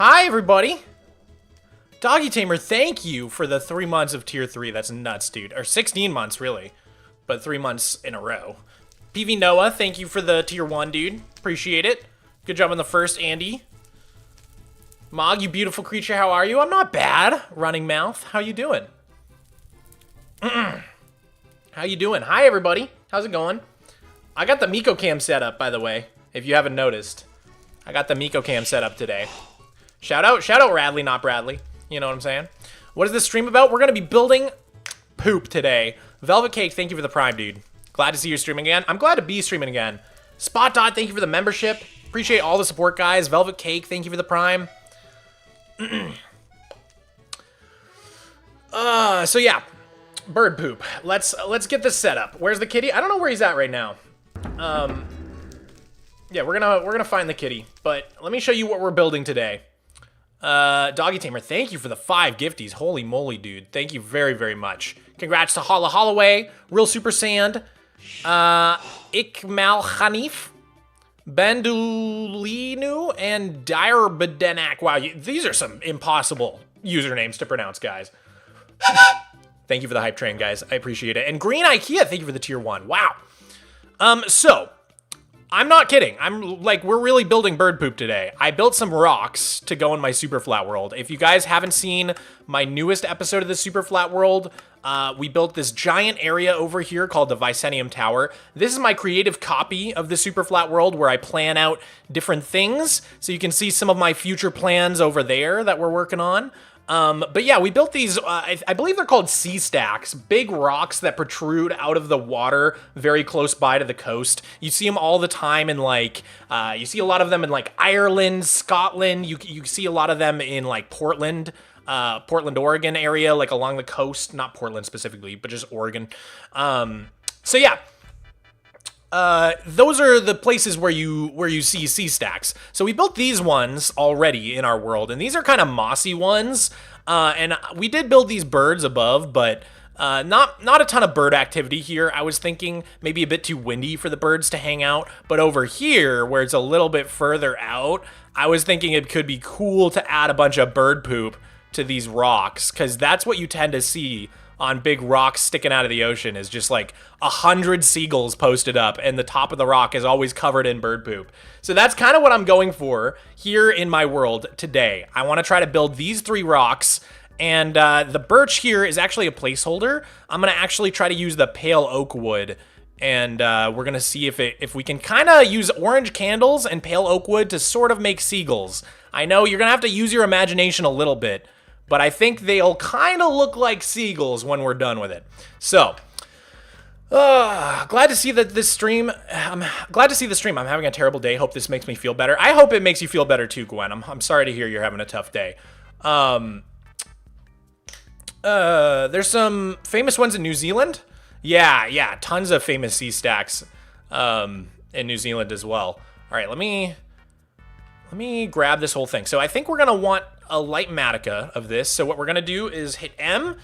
Hi, everybody. Doggy Tamer, thank you for the 3 months of tier 3. That's nuts, dude. Or 16 months, really. But 3 months in a row. PV Noah, thank you for the tier 1, dude. Appreciate it. Good job on the first, Andy. Mog, you beautiful creature, how are you? I'm not bad. Running Mouth, how you doing? How you doing? Hi, everybody. How's it going? I got the Miko Cam set up, by the way, if you haven't noticed. I got the Miko Cam set up today. Shout out Radley, not Bradley. You know what I'm saying? What is this stream about? We're going to be building poop today. Velvet Cake, thank you for the prime, dude. Glad to see you streaming again. I'm glad to be streaming again. Spot Dot, thank you for the membership. Appreciate all the support, guys. Velvet Cake, thank you for the prime. So yeah, bird poop. Let's get this set up. Where's the kitty? I don't know where he's at right now. Yeah, we're gonna find the kitty, but let me show you what we're building today. Doggy Tamer, thank you for the 5 gifties. Holy moly, dude. Thank you very, very much. Congrats to Holla Holloway, Real Super Sand, Ikmal Hanif, Bandulinu, and Dire Bedenak. Wow, these are some impossible usernames to pronounce, guys. Thank you for the hype train, guys. I appreciate it. And Green IKEA, thank you for the tier 1. Wow. So I'm not kidding. We're really building bird poop today. I built some rocks to go in my super flat world. If you guys haven't seen my newest episode of the super flat world, we built this giant area over here called the Vicenium Tower. This is my creative copy of the super flat world where I plan out different things. So you can see some of my future plans over there that we're working on. But yeah, we built these, I believe they're called sea stacks, big rocks that protrude out of the water very close by to the coast. You see them all the time in you see a lot of them in Ireland, Scotland. You see a lot of them in Portland, Oregon area, along the coast, not Portland specifically, but just Oregon. So yeah. Those are the places where you see sea stacks. So we built these ones already in our world, and these are kind of mossy ones. And we did build these birds above, but not a ton of bird activity here. I was thinking maybe a bit too windy for the birds to hang out. But over here, where it's a little bit further out, I was thinking it could be cool to add a bunch of bird poop to these rocks, because that's what you tend to see on big rocks sticking out of the ocean, is just 100 seagulls posted up, and the top of the rock is always covered in bird poop. So that's kind of what I'm going for here in my world today. I want to try to build these 3 rocks, and the birch here is actually a placeholder. I'm going to actually try to use the pale oak wood, and we're going to see if we can kind of use orange candles and pale oak wood to sort of make seagulls. I know you're going to have to use your imagination a little bit, but I think they'll kind of look like seagulls when we're done with it. So, glad to see that this stream. I'm glad to see the stream. I'm having a terrible day. Hope this makes me feel better. I hope it makes you feel better too, Gwen. I'm sorry to hear you're having a tough day. There's some famous ones in New Zealand. Yeah, tons of famous sea stacks in New Zealand as well. All right, let me grab this whole thing. So I think we're gonna want a light Matica of this. So what we're gonna do is hit M,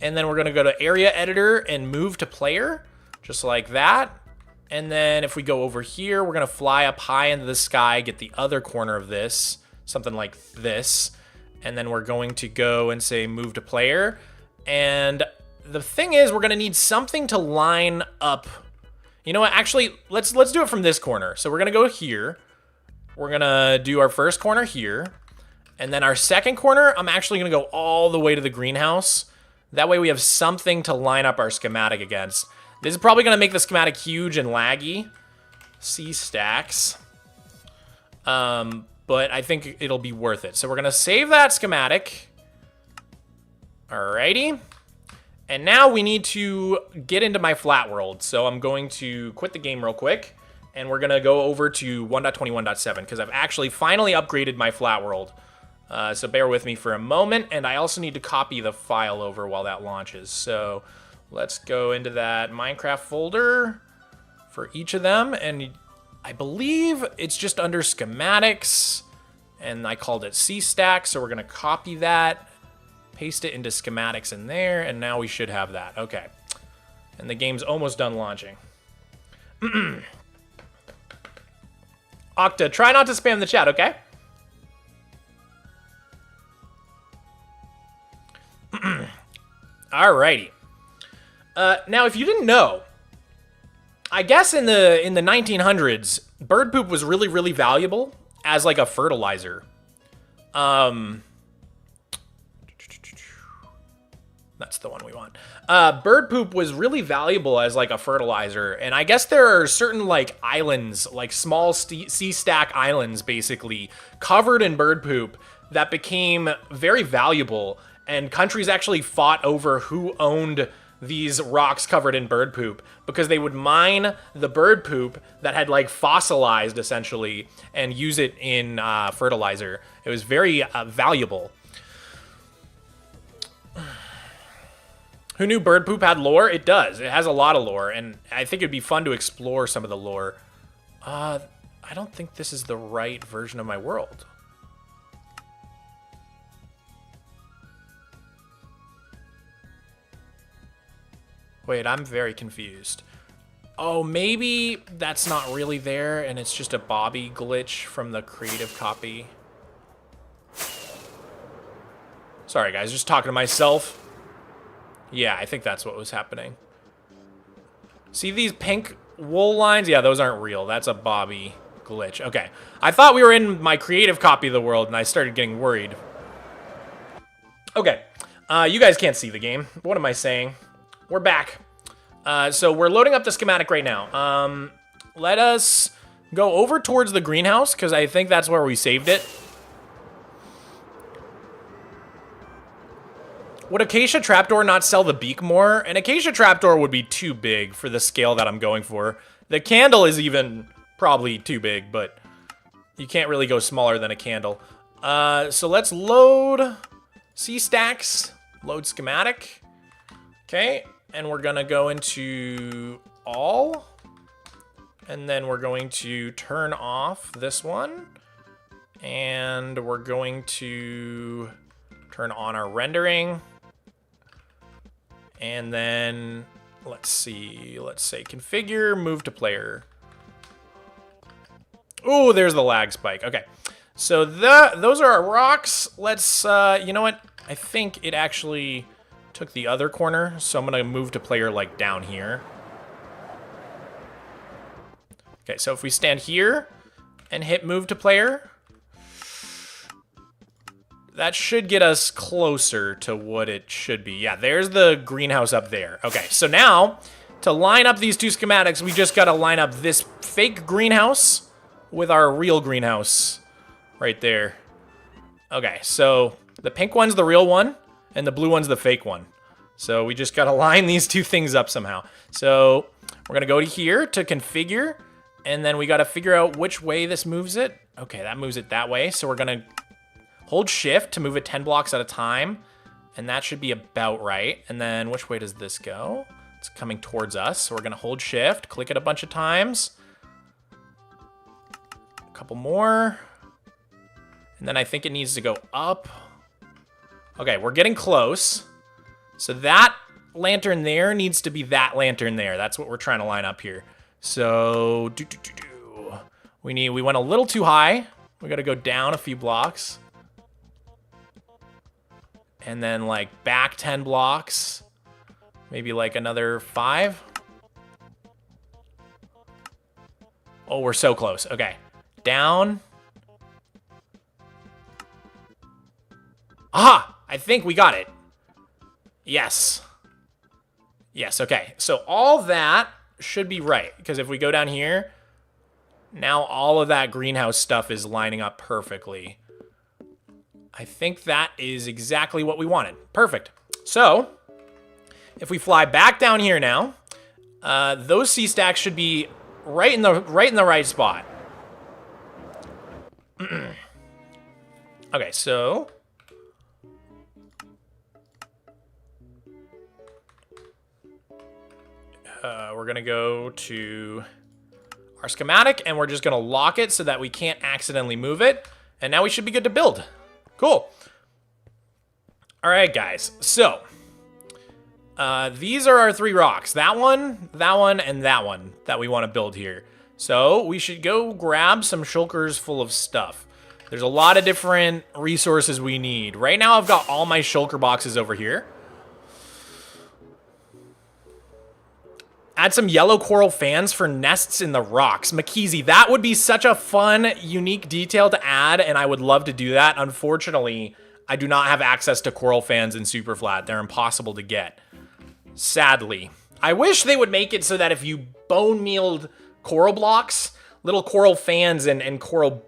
and then we're gonna go to Area Editor and move to Player, just like that. And then if we go over here, we're gonna fly up high into the sky, get the other corner of this, something like this. And then we're going to go and say move to Player. And the thing is, we're gonna need something to line up. You know what, actually, let's do it from this corner. So we're gonna go here. We're gonna do our first corner here. And then our second corner, I'm actually gonna go all the way to the greenhouse. That way we have something to line up our schematic against. This is probably gonna make the schematic huge and laggy. C stacks. But I think it'll be worth it. So we're gonna save that schematic. Alrighty. And now we need to get into my flat world. So I'm going to quit the game real quick, and we're gonna go over to 1.21.7 because I've actually finally upgraded my flat world. So bear with me for a moment, and I also need to copy the file over while that launches. So let's go into that Minecraft folder for each of them, and I believe it's just under schematics, and I called it C-Stack, so we're gonna copy that, paste it into schematics in there, and now we should have that. Okay, and the game's almost done launching. Octa, try not to spam the chat, okay? Alrighty. Now, if you didn't know, I guess in the 1900s, bird poop was really, really valuable as like a fertilizer. That's the one we want. Bird poop was really valuable as like a fertilizer, and I guess there are certain like islands, like small sea stack islands, basically covered in bird poop that became very valuable, and countries actually fought over who owned these rocks covered in bird poop because they would mine the bird poop that had like fossilized essentially and use it in fertilizer. It was very valuable. Who knew bird poop had lore? It does. It has a lot of lore, and I think it'd be fun to explore some of the lore. I don't think this is the right version of my world. Wait, I'm very confused. Oh, maybe that's not really there, and it's just a Bobby glitch from the creative copy. Sorry, guys, just talking to myself. Yeah, I think that's what was happening. See these pink wool lines? Yeah, those aren't real. That's a Bobby glitch. Okay. I thought we were in my creative copy of the world, and I started getting worried. Okay. You guys can't see the game. What am I saying? We're back. So we're loading up the schematic right now. Let us go over towards the greenhouse, because I think that's where we saved it. Would Acacia Trapdoor not sell the beak more? An Acacia Trapdoor would be too big for the scale that I'm going for. The candle is even probably too big, but you can't really go smaller than a candle. So let's load C-stacks, load schematic. Okay, and we're gonna go into all. And then we're going to turn off this one. And we're going to turn on our rendering. And then, let's see, let's say configure, move to player. Ooh, there's the lag spike. Okay, so those are our rocks. Let's, you know what? I think it actually took the other corner, so I'm gonna move to player like down here. Okay, so if we stand here and hit move to player, that should get us closer to what it should be. Yeah, there's the greenhouse up there. Okay, so now, to line up these two schematics, we just gotta line up this fake greenhouse with our real greenhouse right there. Okay, so the pink one's the real one, and the blue one's the fake one. So we just gotta line these two things up somehow. So we're gonna go to here to configure, and then we gotta figure out which way this moves it. Okay, that moves it that way, so we're gonna hold shift to move it 10 blocks at a time, and that should be about right. And then which way does this go? It's coming towards us, so we're gonna hold shift, click it a bunch of times. A couple more. And then I think it needs to go up. Okay, we're getting close. So that lantern there needs to be that lantern there. That's what we're trying to line up here. So, we went a little too high. We gotta go down a few blocks. And then like back 10 blocks, maybe like another 5. Oh, we're so close. Okay, down. Aha, I think we got it. Yes. Yes, okay. So all that should be right, because if we go down here, now all of that greenhouse stuff is lining up perfectly. I think that is exactly what we wanted. Perfect. So, if we fly back down here now, those C-stacks should be right in the right spot. Okay, so we're gonna go to our schematic, and we're just gonna lock it so that we can't accidentally move it. And now we should be good to build. Cool. All right, guys. So, these are our 3 rocks. That one, and that one that we want to build here. So, we should go grab some shulkers full of stuff. There's a lot of different resources we need. Right now, I've got all my shulker boxes over here. Add some yellow coral fans for nests in the rocks. Makizi, that would be such a fun, unique detail to add, and I would love to do that. Unfortunately, I do not have access to coral fans in Superflat. They're impossible to get, sadly. I wish they would make it so that if you bone mealed coral blocks, little coral fans and coral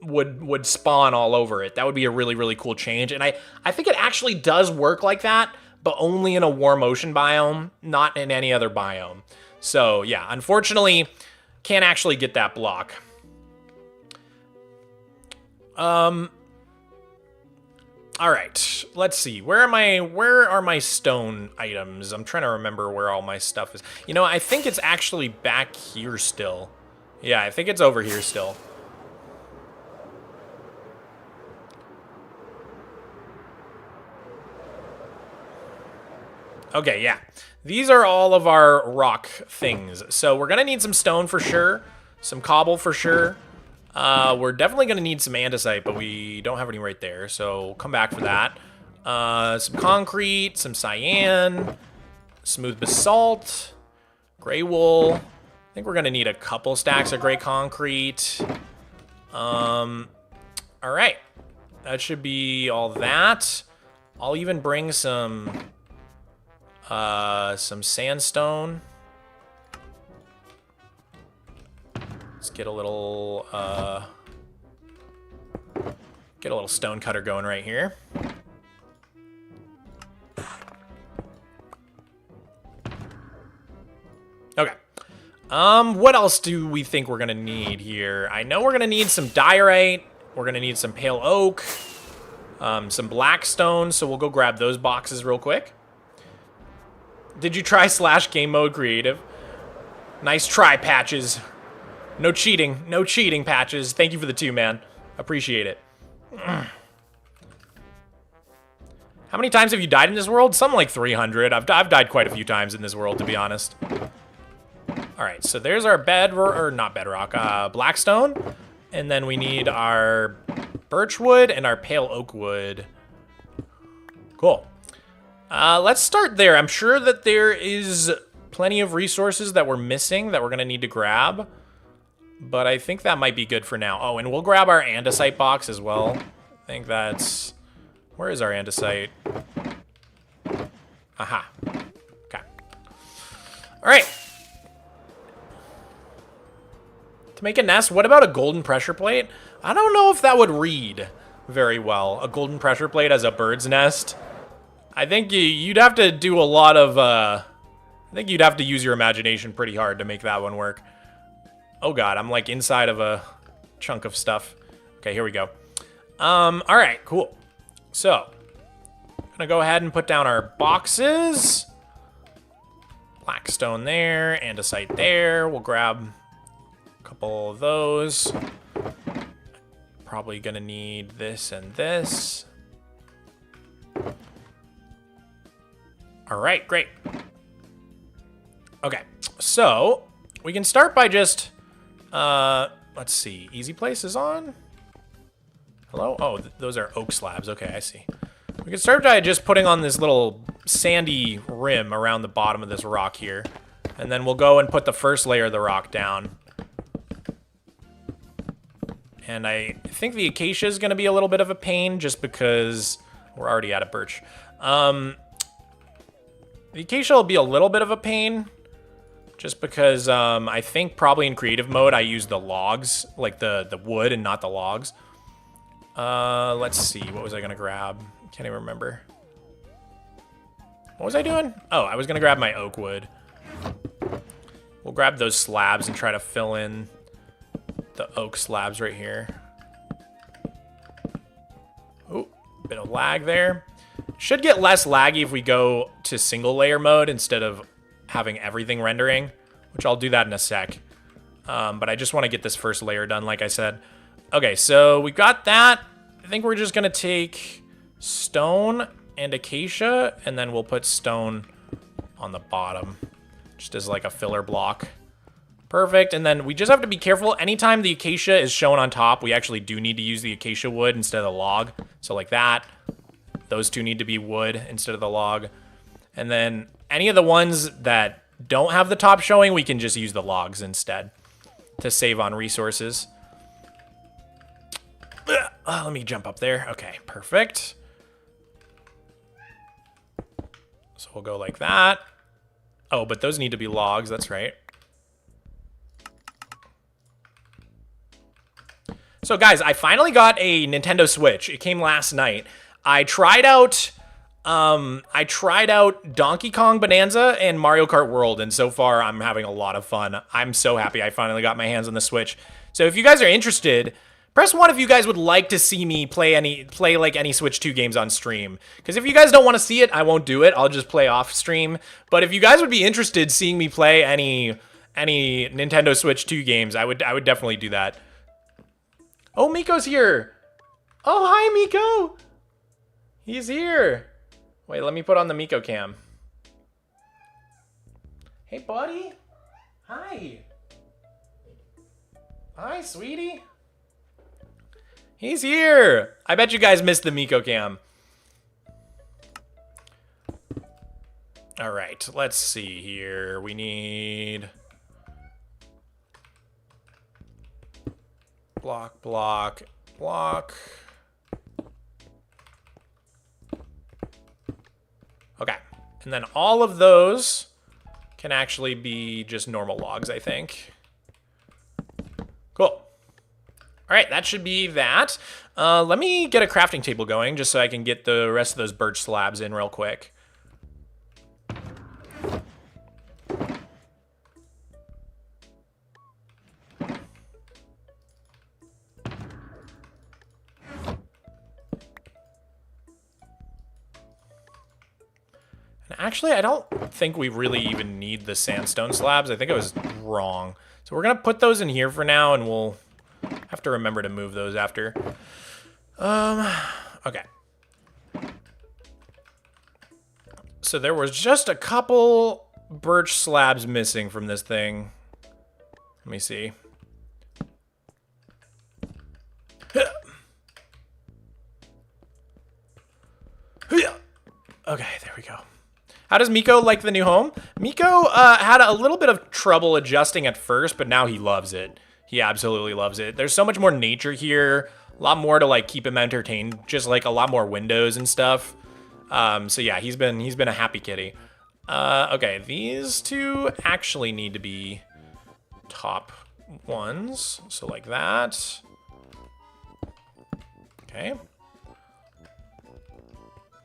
would spawn all over it. That would be a really, really cool change. And I think it actually does work like that, but only in a warm ocean biome, not in any other biome. So yeah, unfortunately, can't actually get that block. All right, let's see. Where are my stone items? I'm trying to remember where all my stuff is. You know, I think it's actually back here still. Yeah, I think it's over here still. Okay, yeah. These are all of our rock things. So we're gonna need some stone for sure, some cobble for sure. We're definitely gonna need some andesite, but we don't have any right there, so come back for that. Some concrete, some cyan, smooth basalt, gray wool. I think we're gonna need a couple stacks of gray concrete. All right, that should be all that. I'll even bring some sandstone. Let's get a little stone cutter going right here. Okay. What else do we think we're gonna need here? I know we're gonna need some diorite. We're gonna need some pale oak, some blackstone. So we'll go grab those boxes real quick. Did you try / game mode creative? Nice try, Patches. No cheating. No cheating, Patches. Thank you for the 2, man. Appreciate it. How many times have you died in this world? Something like 300. I've died quite a few times in this world, to be honest. All right, so there's our not bedrock, blackstone. And then we need our birch wood and our pale oak wood. Cool. Let's start there. I'm sure that there is plenty of resources that we're missing that we're gonna need to grab, but I think that might be good for now. Oh, and we'll grab our andesite box as well. I think that's, where is our andesite? Aha. Okay. All right. To make a nest, what about a golden pressure plate? I don't know if that would read very well. A golden pressure plate as a bird's nest. I think you'd have to do a lot of, I think you'd have to use your imagination pretty hard to make that one work. Oh god, I'm like inside of a chunk of stuff. Okay, here we go. All right, cool. So, I'm gonna go ahead and put down our boxes. Blackstone there, andesite there. We'll grab a couple of those. Probably gonna need this and this. All right, great. Okay, so we can start by just, let's see, easy place is on. Hello? Oh, those are oak slabs. Okay, I see. We can start by just putting on this little sandy rim around the bottom of this rock here. And then we'll go and put the first layer of the rock down. And I think the acacia is going to be a little bit of a pain just because we're already out of birch. The acacia will be a little bit of a pain just because I think probably in creative mode I use the logs, like the wood and not the logs. Let's see, what was I gonna grab? Can't even remember. What was I doing? Oh, I was gonna grab my oak wood. We'll grab those slabs and try to fill in the oak slabs right here. Oh, bit of lag there. Should get less laggy if we go to single layer mode instead of having everything rendering, which I'll do that in a sec. But I just want to get this first layer done, like I said. Okay, so we got that. I think we're just gonna take stone and acacia, and then we'll put stone on the bottom, just as like a filler block. Perfect, and then we just have to be careful. Anytime the acacia is shown on top, we actually do need to use the acacia wood instead of the log. So like that. Those two need to be wood instead of the log. And then any of the ones that don't have the top showing, we can just use the logs instead to save on resources. Let me jump up there. Okay, perfect. So we'll go like that. Oh, but those need to be logs. That's right. So guys, I finally got a Nintendo Switch. It came last night. I tried out Donkey Kong Bonanza and Mario Kart World, and so far I'm having a lot of fun. I'm so happy I finally got my hands on the Switch. So if you guys are interested, press 1 if you guys would like to see me play like any Switch 2 games on stream. Because if you guys don't want to see it, I won't do it. I'll just play off stream. But if you guys would be interested seeing me play any Nintendo Switch 2 games, I would definitely do that. Oh, Miko's here. Oh, hi, Miko. He's here. Wait, let me put on the Miko cam. Hey, buddy. Hi. Hi, sweetie. He's here. I bet you guys missed the Miko cam. All right, let's see here. We need block, block, block. Okay, and then all of those can actually be just normal logs, I think. Cool. All right, that should be that. Let me get a crafting table going just so I can get the rest of those birch slabs in real quick. Actually, I don't think we really even need the sandstone slabs. I think I was wrong. So we're going to put those in here for now, and we'll have to remember to move those after. Okay. So there was just a couple birch slabs missing from this thing. Let me see. Okay, there we go. How does Miko like the new home? Miko had a little bit of trouble adjusting at first, but now he loves it. He absolutely loves it. There's so much more nature here, a lot more to like keep him entertained, just like a lot more windows and stuff. So yeah, he's been a happy kitty. Okay, these two actually need to be top ones, so like that. Okay.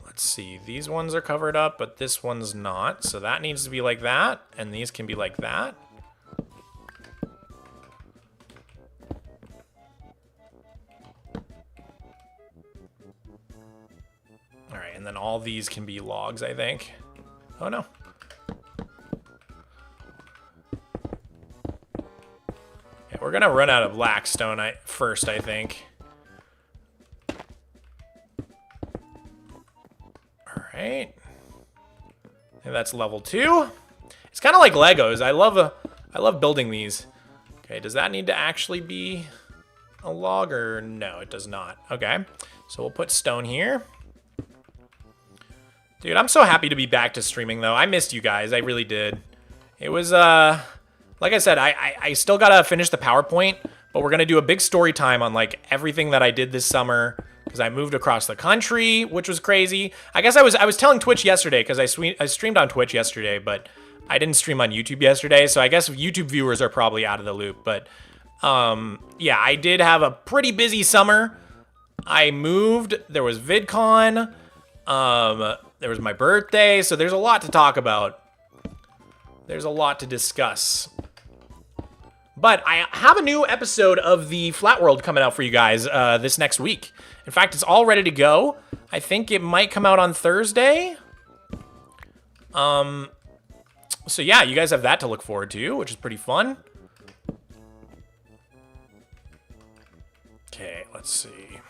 Let's see, these ones are covered up, but this one's not. So that needs to be like that, and these can be like that. All right, and then all these can be logs, I think. Oh no. Yeah, we're gonna run out of black stone first, I think. Right. And that's level 2. It's kind of like Legos. I love building these. Okay, does that need to actually be a log or no, it does not. Okay. So we'll put stone here. Dude, I'm so happy to be back to streaming though. I missed you guys. I really did. It was like I said, I still got to finish the PowerPoint, but we're going to do a big story time on like everything that I did this summer. Because I moved across the country, which was crazy. I guess I was telling Twitch yesterday because I streamed on Twitch yesterday, but I didn't stream on YouTube yesterday. So I guess YouTube viewers are probably out of the loop. But yeah, I did have a pretty busy summer. I moved. There was VidCon. There was my birthday. So there's a lot to talk about. There's a lot to discuss. But I have a new episode of the Flat World coming out for you guys this next week. In fact, it's all ready to go. I think it might come out on Thursday. So yeah, you guys have that to look forward to, which is pretty fun. Okay, let's see.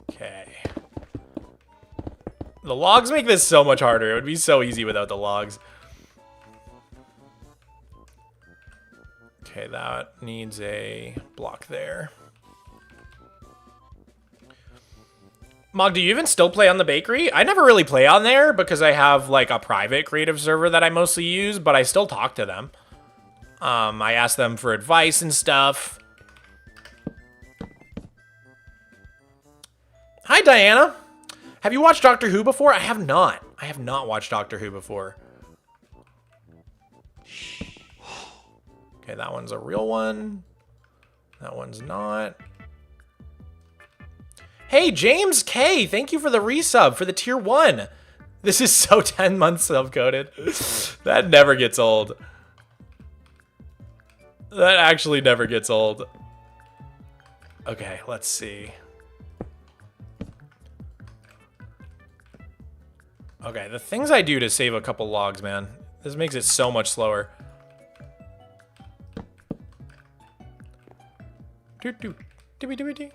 Okay. The logs make this so much harder. It would be so easy without the logs. Okay, that needs a block there. Mog, do you even still play on the bakery? I never really play on there because I have like a private creative server that I mostly use, but I still talk to them. I ask them for advice and stuff. Hi, Diana. Have you watched Doctor Who before? I have not. I have not watched Doctor Who before. Okay, that one's a real one. That one's not. Hey, James K, thank you for the resub, for the tier 1. This is so 10 months self-coded. That never gets old. That actually never gets old. Okay, let's see. Okay, the things I do to save a couple logs, man. This makes it so much slower. Do-do-do-do-do-do.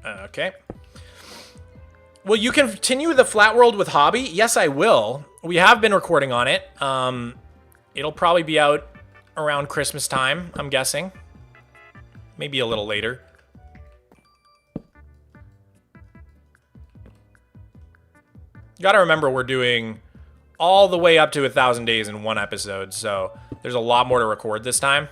Okay. Will you continue the Flat World with Hobby? Yes, I will. We have been recording on it. It'll probably be out around Christmas time, I'm guessing. Maybe a little later. You gotta remember we're doing all the way up to 1,000 days in one episode, so there's a lot more to record this time.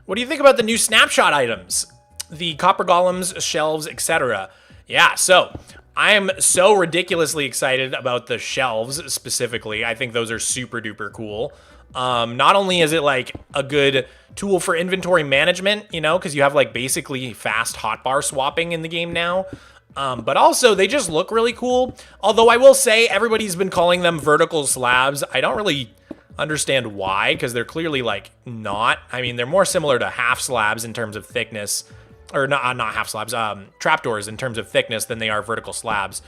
What do you think about the new snapshot items? The copper golems, shelves, etc. Yeah, so I am so ridiculously excited about the shelves specifically. I think those are super duper cool. Not only is it like a good tool for inventory management, you know, because you have like basically fast hotbar swapping in the game now, but also they just look really cool. Although I will say everybody's been calling them vertical slabs. I don't really understand why, because they're clearly like not. I mean, they're more similar to half slabs in terms of thickness, or not half slabs, trapdoors in terms of thickness than they are vertical slabs.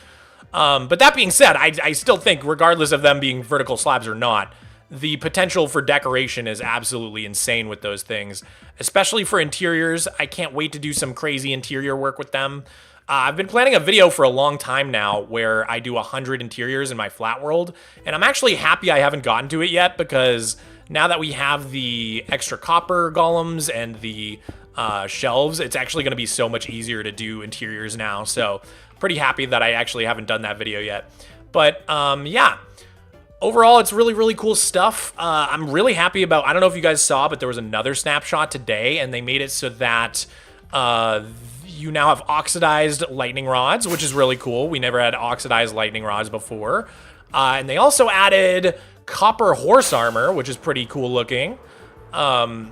But that being said, I still think regardless of them being vertical slabs or not, the potential for decoration is absolutely insane with those things, especially for interiors. I can't wait to do some crazy interior work with them. I've been planning a video for a long time now where I do 100 interiors in my flat world, and I'm actually happy I haven't gotten to it yet, because now that we have the extra copper golems and the shelves, it's actually going to be so much easier to do interiors now. So pretty happy that I actually haven't done that video yet. But yeah, overall, it's really, really cool stuff. I'm really happy about, I don't know if you guys saw, but there was another snapshot today, and they made it so that you now have oxidized lightning rods, which is really cool. We never had oxidized lightning rods before. And they also added copper horse armor, which is pretty cool looking. I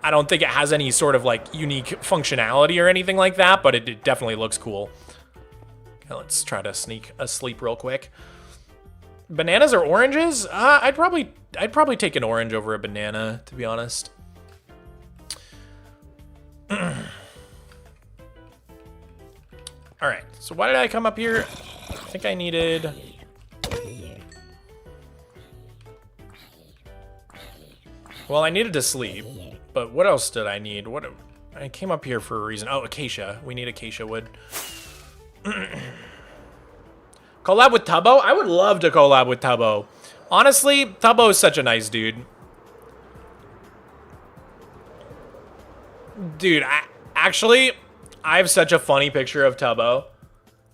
don't think it has any sort of like unique functionality or anything like that, but it definitely looks cool. Okay, let's try to sneak a sleep real quick. Bananas or oranges? I'd probably take an orange over a banana, to be honest. All right, so why did I come up here? I think I needed... Well, I needed to sleep, but what else did I need? I came up here for a reason. Oh, acacia. We need acacia wood. Collab with Tubbo? I would love to collab with Tubbo. Honestly, Tubbo is such a nice dude. Dude, I have such a funny picture of Tubbo.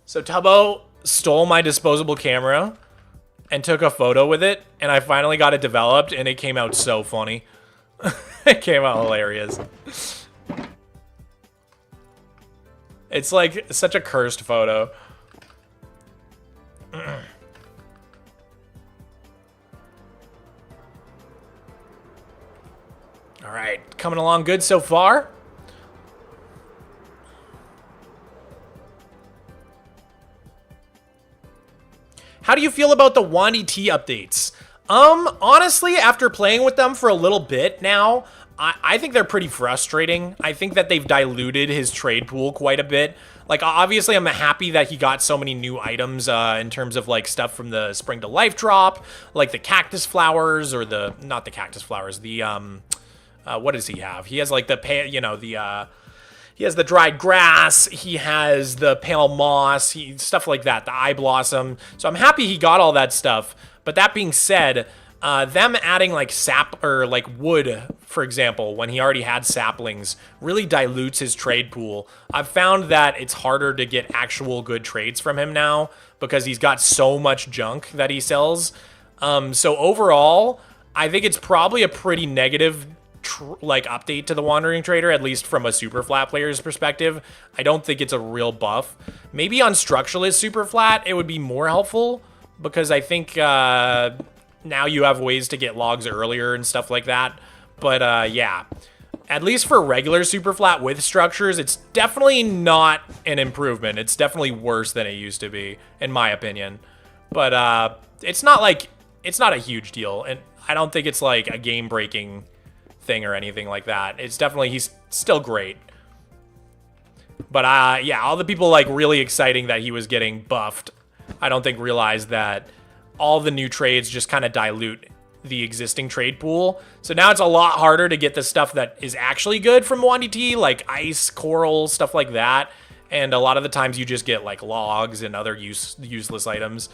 So Tubbo stole my disposable camera and took a photo with it, and I finally got it developed, and it came out so funny. It came out hilarious. It's like such a cursed photo. All right, coming along good so far. How do you feel about the Wandy T updates? Honestly, after playing with them for a little bit now, I think they're pretty frustrating. I think that they've diluted his trade pool quite a bit. Like, obviously, I'm happy that he got so many new items in terms of, like, stuff from the Spring to Life drop, like the cactus flowers, or the, not the cactus flowers, the, what does he have? He has, like, the, you know, the, he has the dried grass, he has the pale moss, stuff like that, the eye blossom. So I'm happy he got all that stuff. But that being said, them adding like sap or like wood, for example, when he already had saplings, really dilutes his trade pool. I've found that it's harder to get actual good trades from him now because he's got so much junk that he sells. So overall, I think it's probably a pretty negative like update to the Wandering Trader, at least from a super flat player's perspective. I don't think it's a real buff. Maybe on structureless super flat, it would be more helpful because I think now you have ways to get logs earlier and stuff like that. But yeah, at least for regular super flat with structures, it's definitely not an improvement. It's definitely worse than it used to be, in my opinion. But it's not like, it's not a huge deal. And I don't think it's like a game breaking thing or anything like that. It's definitely, he's still great. But yeah, all the people like really exciting that he was getting buffed, I don't think realized that all the new trades just kind of dilute the existing trade pool. So now it's a lot harder to get the stuff that is actually good from Wandy T, like ice, coral, stuff like that. And a lot of the times you just get like logs and other useless items.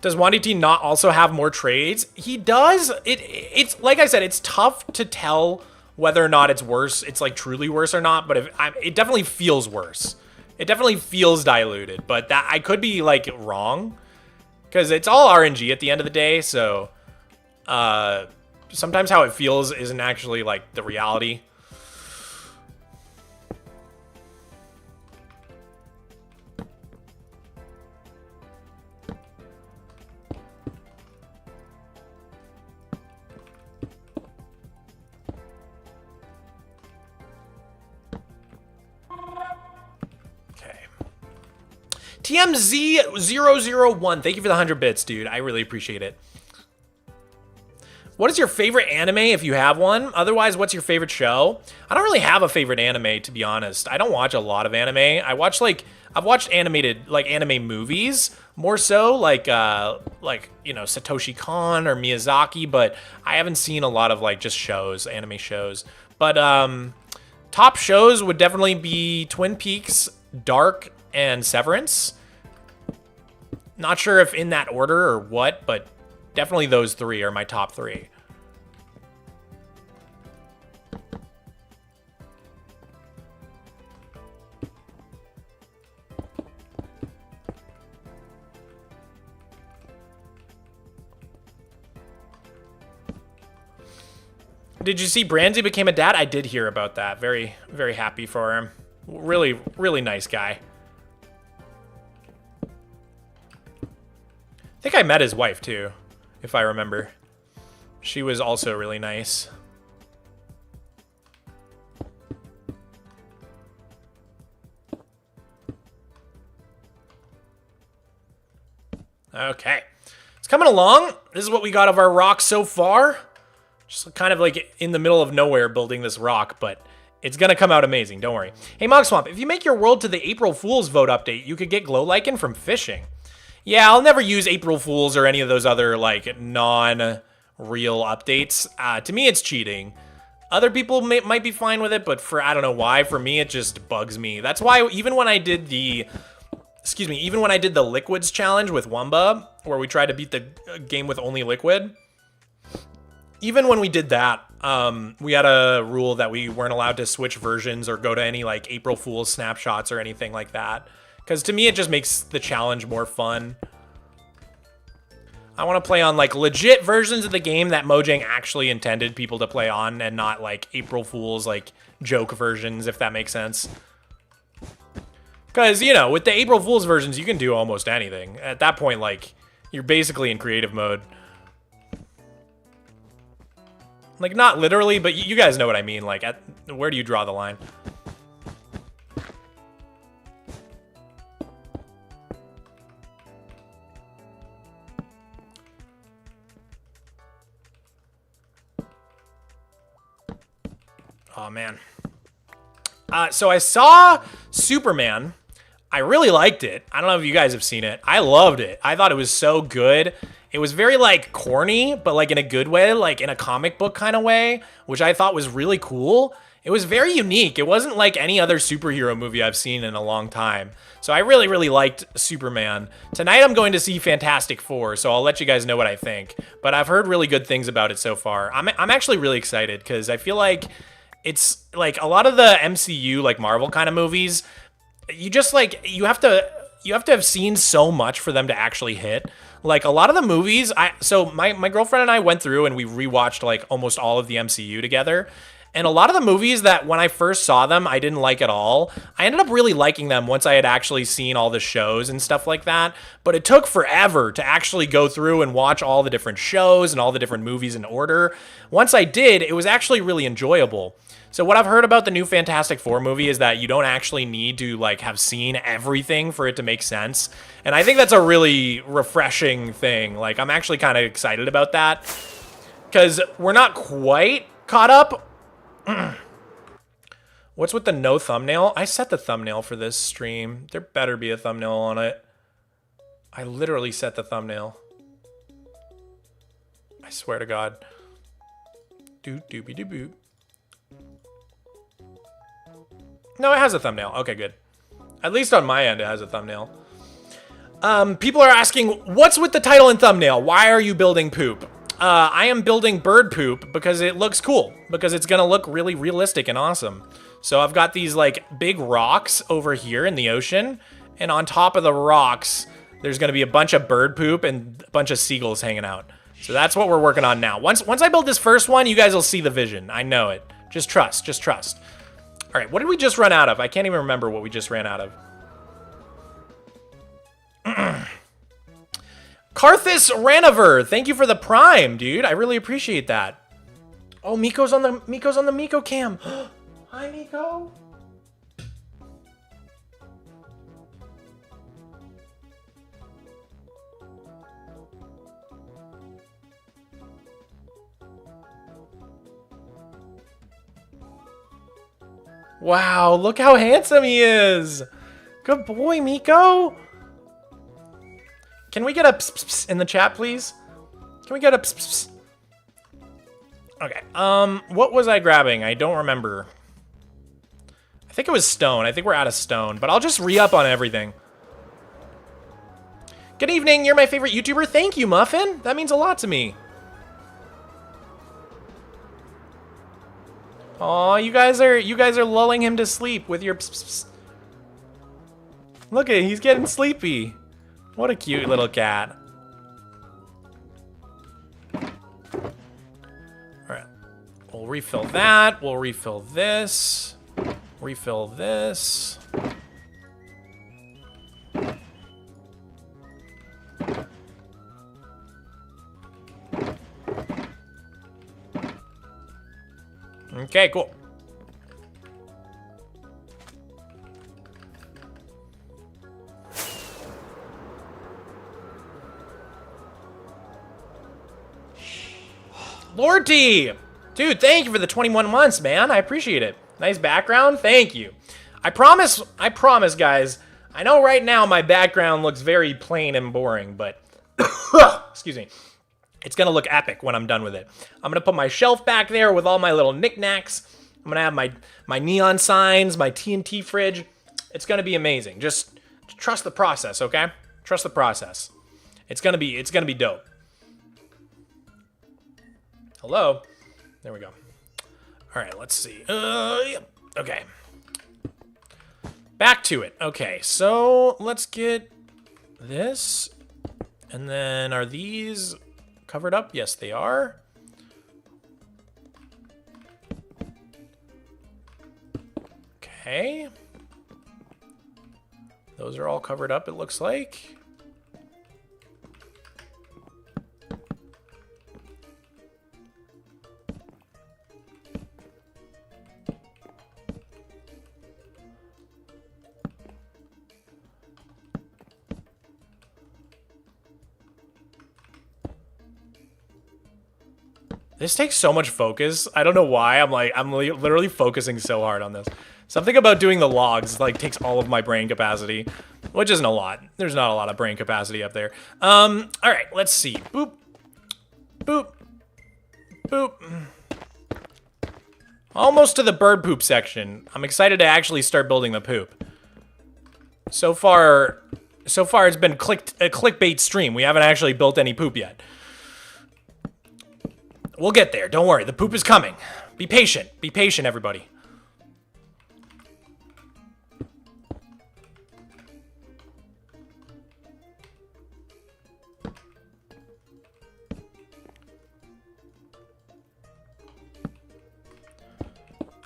Does Wandy T not also have more trades? He does. It's like I said, it's tough to tell whether or not it's worse. It's like truly worse or not, but it definitely feels worse. It definitely feels diluted, but that I could be like wrong because it's all RNG at the end of the day. So sometimes how it feels isn't actually like the reality. TMZ001, thank you for the 100 bits, dude. I really appreciate it. What is your favorite anime, if you have one? Otherwise, what's your favorite show? I don't really have a favorite anime, to be honest. I don't watch a lot of anime. I've watched animated, like, anime movies, more so, like, you know, Satoshi Kon or Miyazaki, but I haven't seen a lot of, like, just shows, anime shows. But, top shows would definitely be Twin Peaks, Dark, and Severance. Not sure if in that order or what, but definitely those three are my top three. Did you see Brandy became a dad? I did hear about that. Very, very happy for him. Really, really nice guy. I think I met his wife too, if I remember. She was also really nice. Okay. It's coming along. This is what we got of our rock so far. Just kind of like in the middle of nowhere building this rock, but it's going to come out amazing. Don't worry. Hey, Mogswamp, if you make your world to the April Fool's vote update, you could get glow lichen from fishing. Yeah, I'll never use April Fool's or any of those other, like, non-real updates. To me, it's cheating. Other people might be fine with it, but I don't know why. For me, it just bugs me. That's why even when I did the, even when I did the Liquids challenge with Wumba, where we tried to beat the game with only Liquid, even when we did that, we had a rule that we weren't allowed to switch versions or go to any, like, April Fool's snapshots or anything like that. Because to me, it just makes the challenge more fun. I want to play on, like, legit versions of the game that Mojang actually intended people to play on and not, like, April Fool's, like, joke versions, if that makes sense. Because, you know, with the April Fool's versions, you can do almost anything. At that point, like, you're basically in creative mode. Like, not literally, but you guys know what I mean. Like, where do you draw the line? Oh, man. So I saw Superman. I really liked it. I don't know if you guys have seen it. I loved it. I thought it was so good. It was very, like, corny, but, like, in a good way, like, in a comic book kind of way, which I thought was really cool. It was very unique. It wasn't like any other superhero movie I've seen in a long time. So I really, really liked Superman. Tonight I'm going to see Fantastic Four, so I'll let you guys know what I think. But I've heard really good things about it so far. I'm actually really excited because I feel like it's like a lot of the MCU, like Marvel kind of movies, you just like, you have to have seen so much for them to actually hit. Like a lot of the movies, so my girlfriend and I went through and we rewatched like almost all of the MCU together. And a lot of the movies that when I first saw them, I didn't like at all. I ended up really liking them once I had actually seen all the shows and stuff like that. But it took forever to actually go through and watch all the different shows and all the different movies in order. Once I did, it was actually really enjoyable. So what I've heard about the new Fantastic Four movie is that you don't actually need to like have seen everything for it to make sense. And I think that's a really refreshing thing. Like I'm actually kind of excited about that because we're not quite caught up. What's with the no thumbnail? I set the thumbnail for this stream. There better be a thumbnail on it. I literally set the thumbnail. I swear to God. Doobie-doo-boop. No, it has a thumbnail. Okay, good. At least on my end, it has a thumbnail. People are asking, what's with the title and thumbnail? Why are you building poop? I am building bird poop because it looks cool. Because it's going to look really realistic and awesome. So I've got these like big rocks over here in the ocean. And on top of the rocks, there's going to be a bunch of bird poop and a bunch of seagulls hanging out. So that's what we're working on now. Once I build this first one, you guys will see the vision. I know it. Just trust. Just trust. All right, what did we just run out of? I can't even remember what we just ran out of. Karthus Ranover, thank you for the prime, dude. I really appreciate that. Oh, Miko's on the Miko cam. Hi, Miko. Wow, look how handsome he is. Good boy, Miko. Can we get a pss, pss, pss in the chat, please? Can we get a pss, pss, pss? Okay, what was I grabbing? I don't remember. I think it was stone. I think we're out of stone, but I'll just re-up on everything. Good evening, you're my favorite YouTuber. Thank you, Muffin. That means a lot to me. Aw, you guys are lulling him to sleep with your pss, pss, pss. Look at, he's getting sleepy. What a cute little cat. Alright. We'll refill that. We'll refill this. Refill this. Okay, cool. Lord T! Dude, thank you for the 21 months, man. I appreciate it. Nice background. Thank you. I promise, guys. I know right now my background looks very plain and boring, but excuse me. It's gonna look epic when I'm done with it. I'm gonna put my shelf back there with all my little knickknacks. I'm gonna have my neon signs, my TNT fridge. It's gonna be amazing. Just trust the process, okay? Trust the process. It's gonna be dope. Hello? There we go. All right, let's see. Yep. Okay. Back to it. Okay, so let's get this. And then are these covered up? Yes, they are. Okay. Those are all covered up, it looks like. This takes so much focus. I don't know why. I'm literally focusing so hard on this. Something about doing the logs like takes all of my brain capacity, which isn't a lot. There's not a lot of brain capacity up there. All right, let's see. Boop, boop, boop. Almost to the bird poop section. I'm excited to actually start building the poop. So far it's been a clickbait stream. We haven't actually built any poop yet. We'll get there. Don't worry. The poop is coming. Be patient. Be patient, everybody.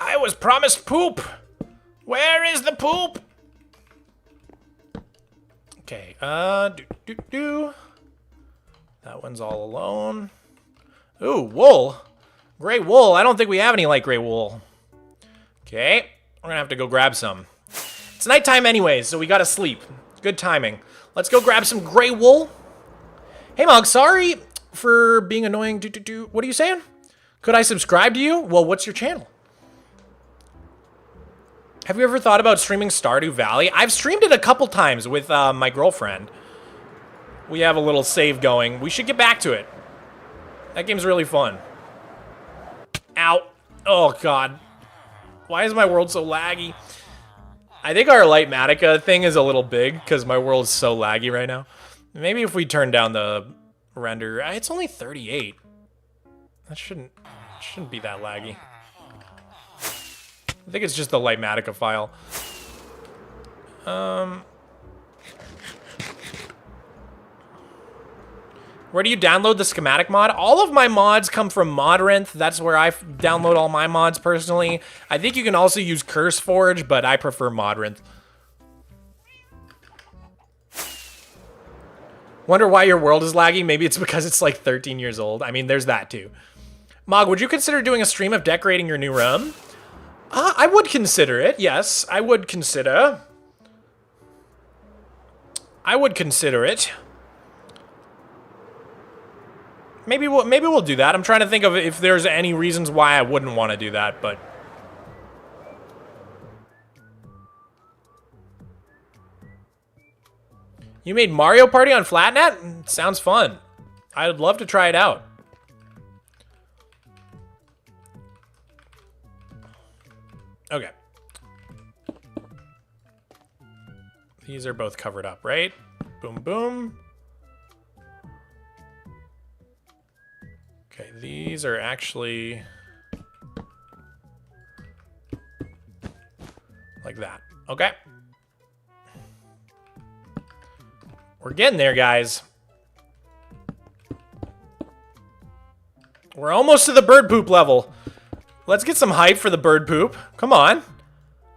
I was promised poop. Where is the poop? Okay, That one's all alone. Ooh, wool. Gray wool. I don't think we have any light gray wool. Okay, we're gonna have to go grab some. It's nighttime anyways, so we gotta sleep. Good timing. Let's go grab some gray wool. Hey, Mog, sorry for being annoying. What are you saying? Could I subscribe to you? Well, what's your channel? Have you ever thought about streaming Stardew Valley? I've streamed it a couple times with my girlfriend. We have a little save going. We should get back to it. That game's really fun. Ow. Oh, God. Why is my world so laggy? I think our Lightmatica thing is a little big because my world's so laggy right now. Maybe if we turn down the render. It's only 38. That shouldn't be that laggy. I think it's just the Lightmatica file. Where do you download the schematic mod? All of my mods come from Modrinth. That's where I download all my mods personally. I think you can also use CurseForge, but I prefer Modrinth. Wonder why your world is laggy? Maybe it's because it's like 13 years old. I mean, there's that too. Mog, would you consider doing a stream of decorating your new room? I would consider it, yes. I would consider it. Maybe we'll do that. I'm trying to think of if there's any reasons why I wouldn't want to do that, but... You made Mario Party on Flatnet? Sounds fun. I'd love to try it out. Okay. These are both covered up, right? Boom, boom. Okay, these are actually like that. Okay. We're getting there, guys. We're almost to the bird poop level. Let's get some hype for the bird poop. Come on.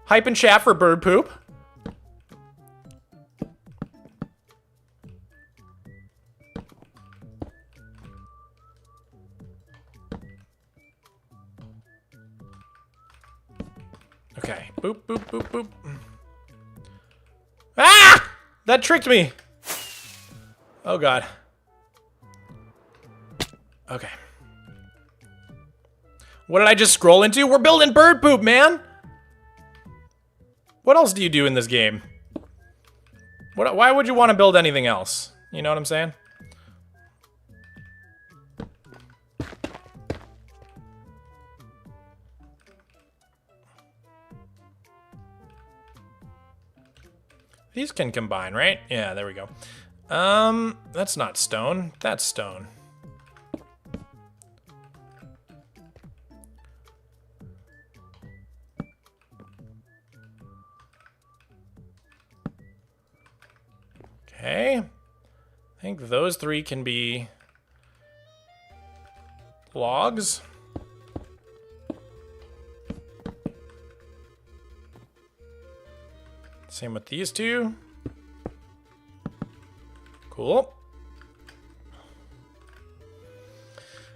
Hype and chat for bird poop. Okay. Boop, boop, boop, boop. Ah! That tricked me. Oh, God. Okay. What did I just scroll into? We're building bird poop, man! What else do you do in this game? Why would you want to build anything else? You know what I'm saying? These can combine, right? Yeah, there we go. That's not stone. That's stone. Okay. I think those three can be logs. Same with these two. Cool.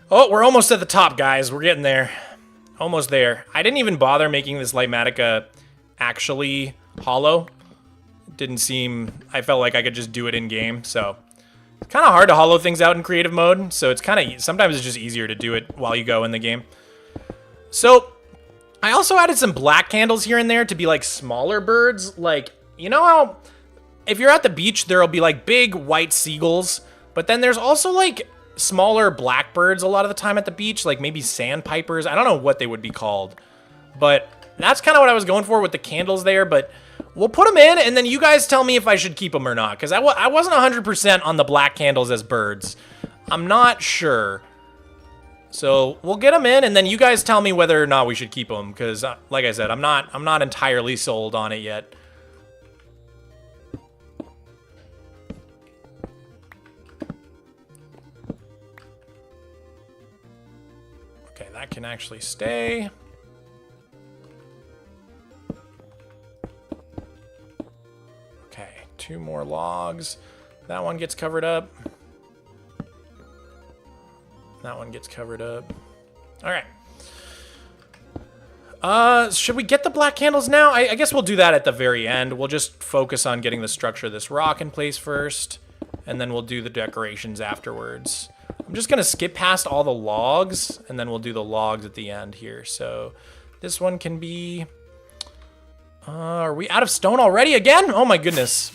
Oh, we're almost at the top, guys. We're getting there. Almost there. I didn't even bother making this Lightmatica actually hollow. It didn't seem... I felt like I could just do it in-game, so... It's kind of hard to hollow things out in creative mode, so it's kind of, sometimes it's just easier to do it while you go in the game. So, I also added some black candles here and there to be like smaller birds. Like, you know how if you're at the beach, there'll be like big white seagulls, but then there's also like smaller blackbirds a lot of the time at the beach, like maybe sandpipers. I don't know what they would be called, but that's kind of what I was going for with the candles there. But we'll put them in, and then you guys tell me if I should keep them or not, because I wasn't 100% on the black candles as birds. I'm not sure. So we'll get them in, and then you guys tell me whether or not we should keep them, because like I said, I'm not entirely sold on it yet. Okay, that can actually stay. Okay, 2 more logs. That one gets covered up. That one gets covered up. All right. Should we get the black candles now? I guess we'll do that at the very end. We'll just focus on getting the structure of this rock in place first, and then we'll do the decorations afterwards. I'm just gonna skip past all the logs, and then we'll do the logs at the end here. So this one can be... are we out of stone already again? Oh my goodness.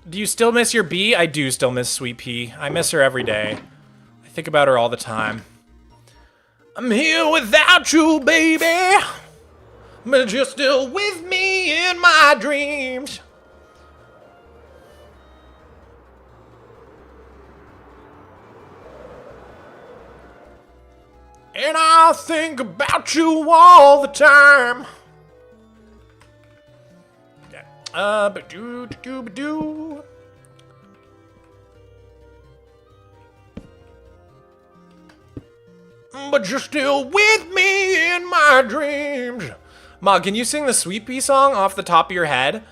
Do you still miss your bee? I do still miss Sweet Pea. I miss her every day. I think about her all the time. I'm here without you, baby, but you're still with me in my dreams. And I think about you all the time. Ba-doo-doo-doo-ba-doo. But you're still with me in my dreams. Mog, can you sing the Sweet Pea song off the top of your head?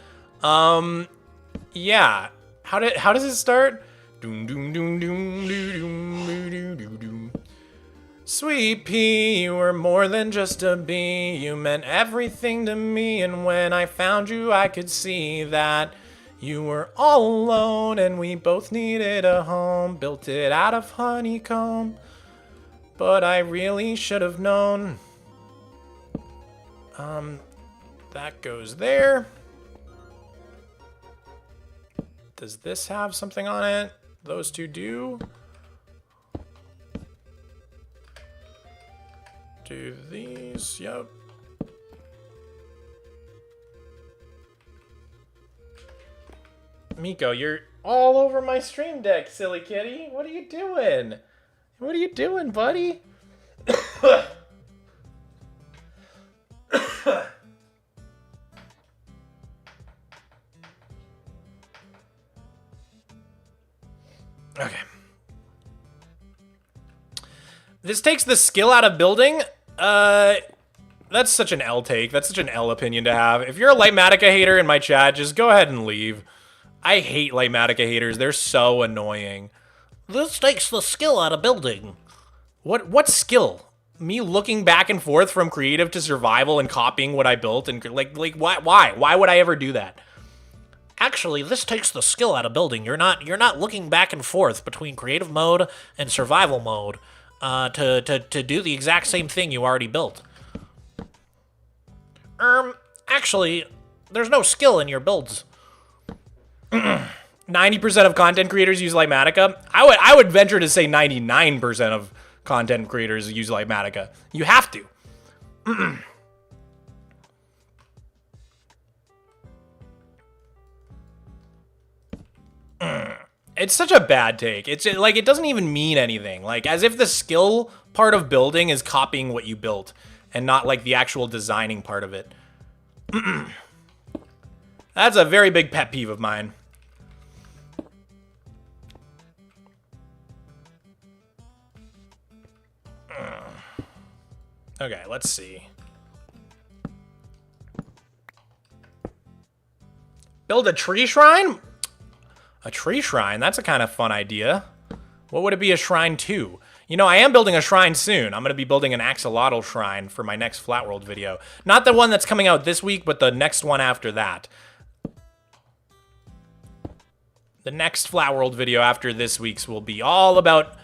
Yeah. How does it start? Doom doom doom doom doom doom doom doom. Sweet Pea, you were more than just a bee. You meant everything to me, and when I found you, I could see that you were all alone, and we both needed a home. Built it out of honeycomb, but I really should have known. That goes there. Does this have something on it? Those two do. Do these, yep. Miko, you're all over my stream deck, silly kitty. What are you doing? What are you doing, buddy? Okay. This takes the skill out of building. That's such an L take. That's such an L opinion to have. If you're a Lightmatica hater in my chat, just go ahead and leave. I hate Lightmatica haters. They're so annoying. This takes the skill out of building. What skill? Me looking back and forth from creative to survival and copying what I built and like why? Why would I ever do that? Actually, this takes the skill out of building. You're not looking back and forth between creative mode and survival mode to do the exact same thing you already built. Actually, there's no skill in your builds. 90% of content creators use Lightmatica. I would venture to say 99% of content creators use Lightmatica. You have to. It's such a bad take. It's like it doesn't even mean anything. Like as if the skill part of building is copying what you built and not like the actual designing part of it. That's a very big pet peeve of mine. Okay, let's see. Build a tree shrine? A tree shrine? That's a kind of fun idea. What would it be a shrine to? You You know, I am building a shrine soon. I'm going to be building an axolotl shrine for my next Flat World video. Not the one that's coming out this week, but the next one after that. The next Flat World video after this week's will be all about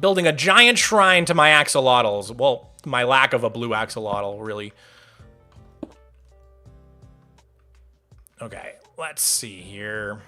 building a giant shrine to my axolotls. Well, my lack of a blue axolotl, really. Okay, let's see here.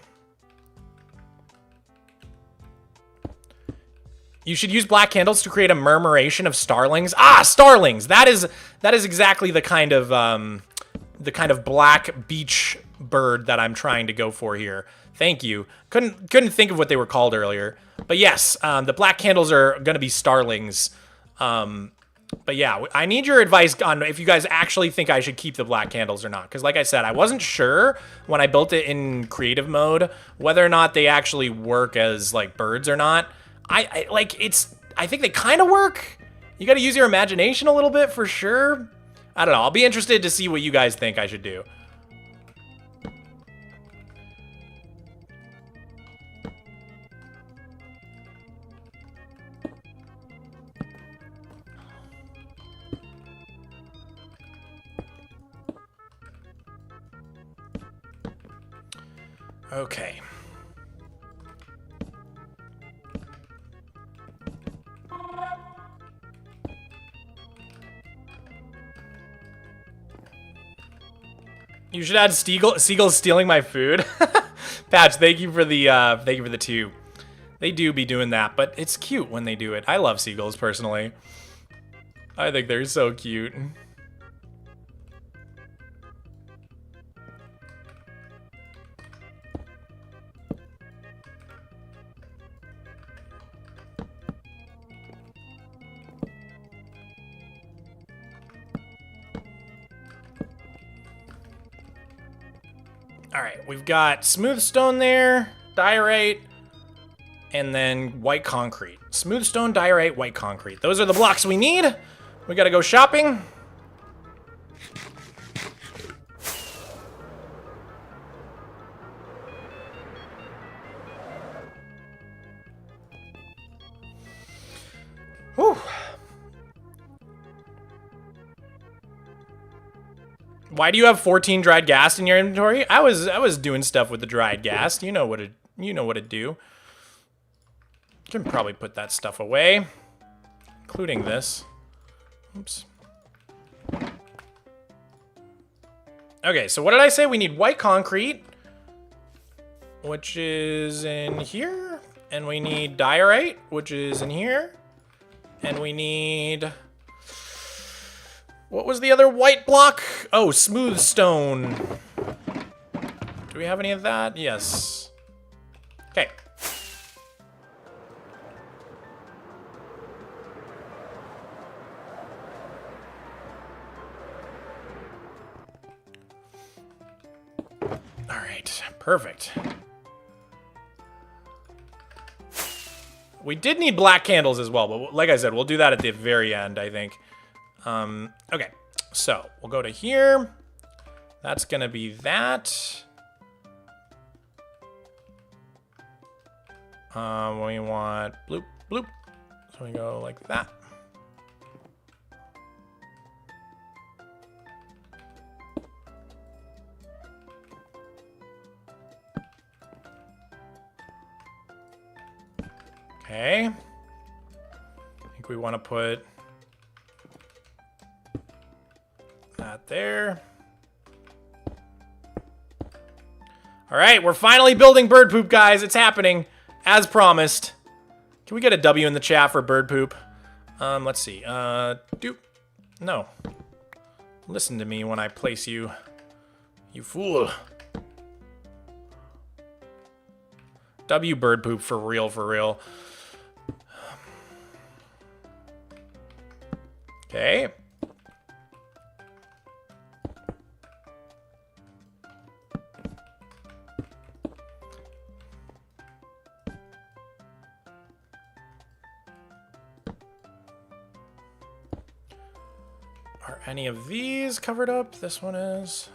You should use black candles to create a murmuration of starlings. Ah, starlings! That is exactly the kind of black beach bird that I'm trying to go for here. Thank you. Couldn't think of what they were called earlier. But yes, the black candles are going to be starlings. But yeah, I need your advice on if you guys actually think I should keep the black candles or not. Because like I said, I wasn't sure when I built it in creative mode whether or not they actually work as like birds or not. I think they kind of work. You got to use your imagination a little bit for sure. I don't know. I'll be interested to see what you guys think I should do. Okay. You should add seagulls stealing my food. Patch, thank you for the 2. They do be doing that, but it's cute when they do it. I love seagulls personally. I think they're so cute. All right, we've got smooth stone there, diorite, and then white concrete. Smooth stone, diorite, white concrete. Those are the blocks we need. We gotta go shopping. Whew. Why do you have 14 dried gas in your inventory? I was doing stuff with the dried gas. You know what it do. Can probably put that stuff away, including this. Oops. Okay, so what did I say? We need white concrete, which is in here, and we need diorite, which is in here, and we need. What was the other white block? Oh, smooth stone. Do we have any of that? Yes. Okay. All right, perfect. We did need black candles as well, but like I said, we'll do that at the very end, I think. Okay, so we'll go to here. That's gonna be that. We want bloop, bloop. So we go like that. Okay. I think we want to put that there. All right, we're finally building bird poop, guys. It's happening, as promised. Can we get a W in the chat for bird poop? Let's see. Doop. No. Listen to me when I place you. You fool. W bird poop for real, for real. Okay. Are any of these covered up? This one is.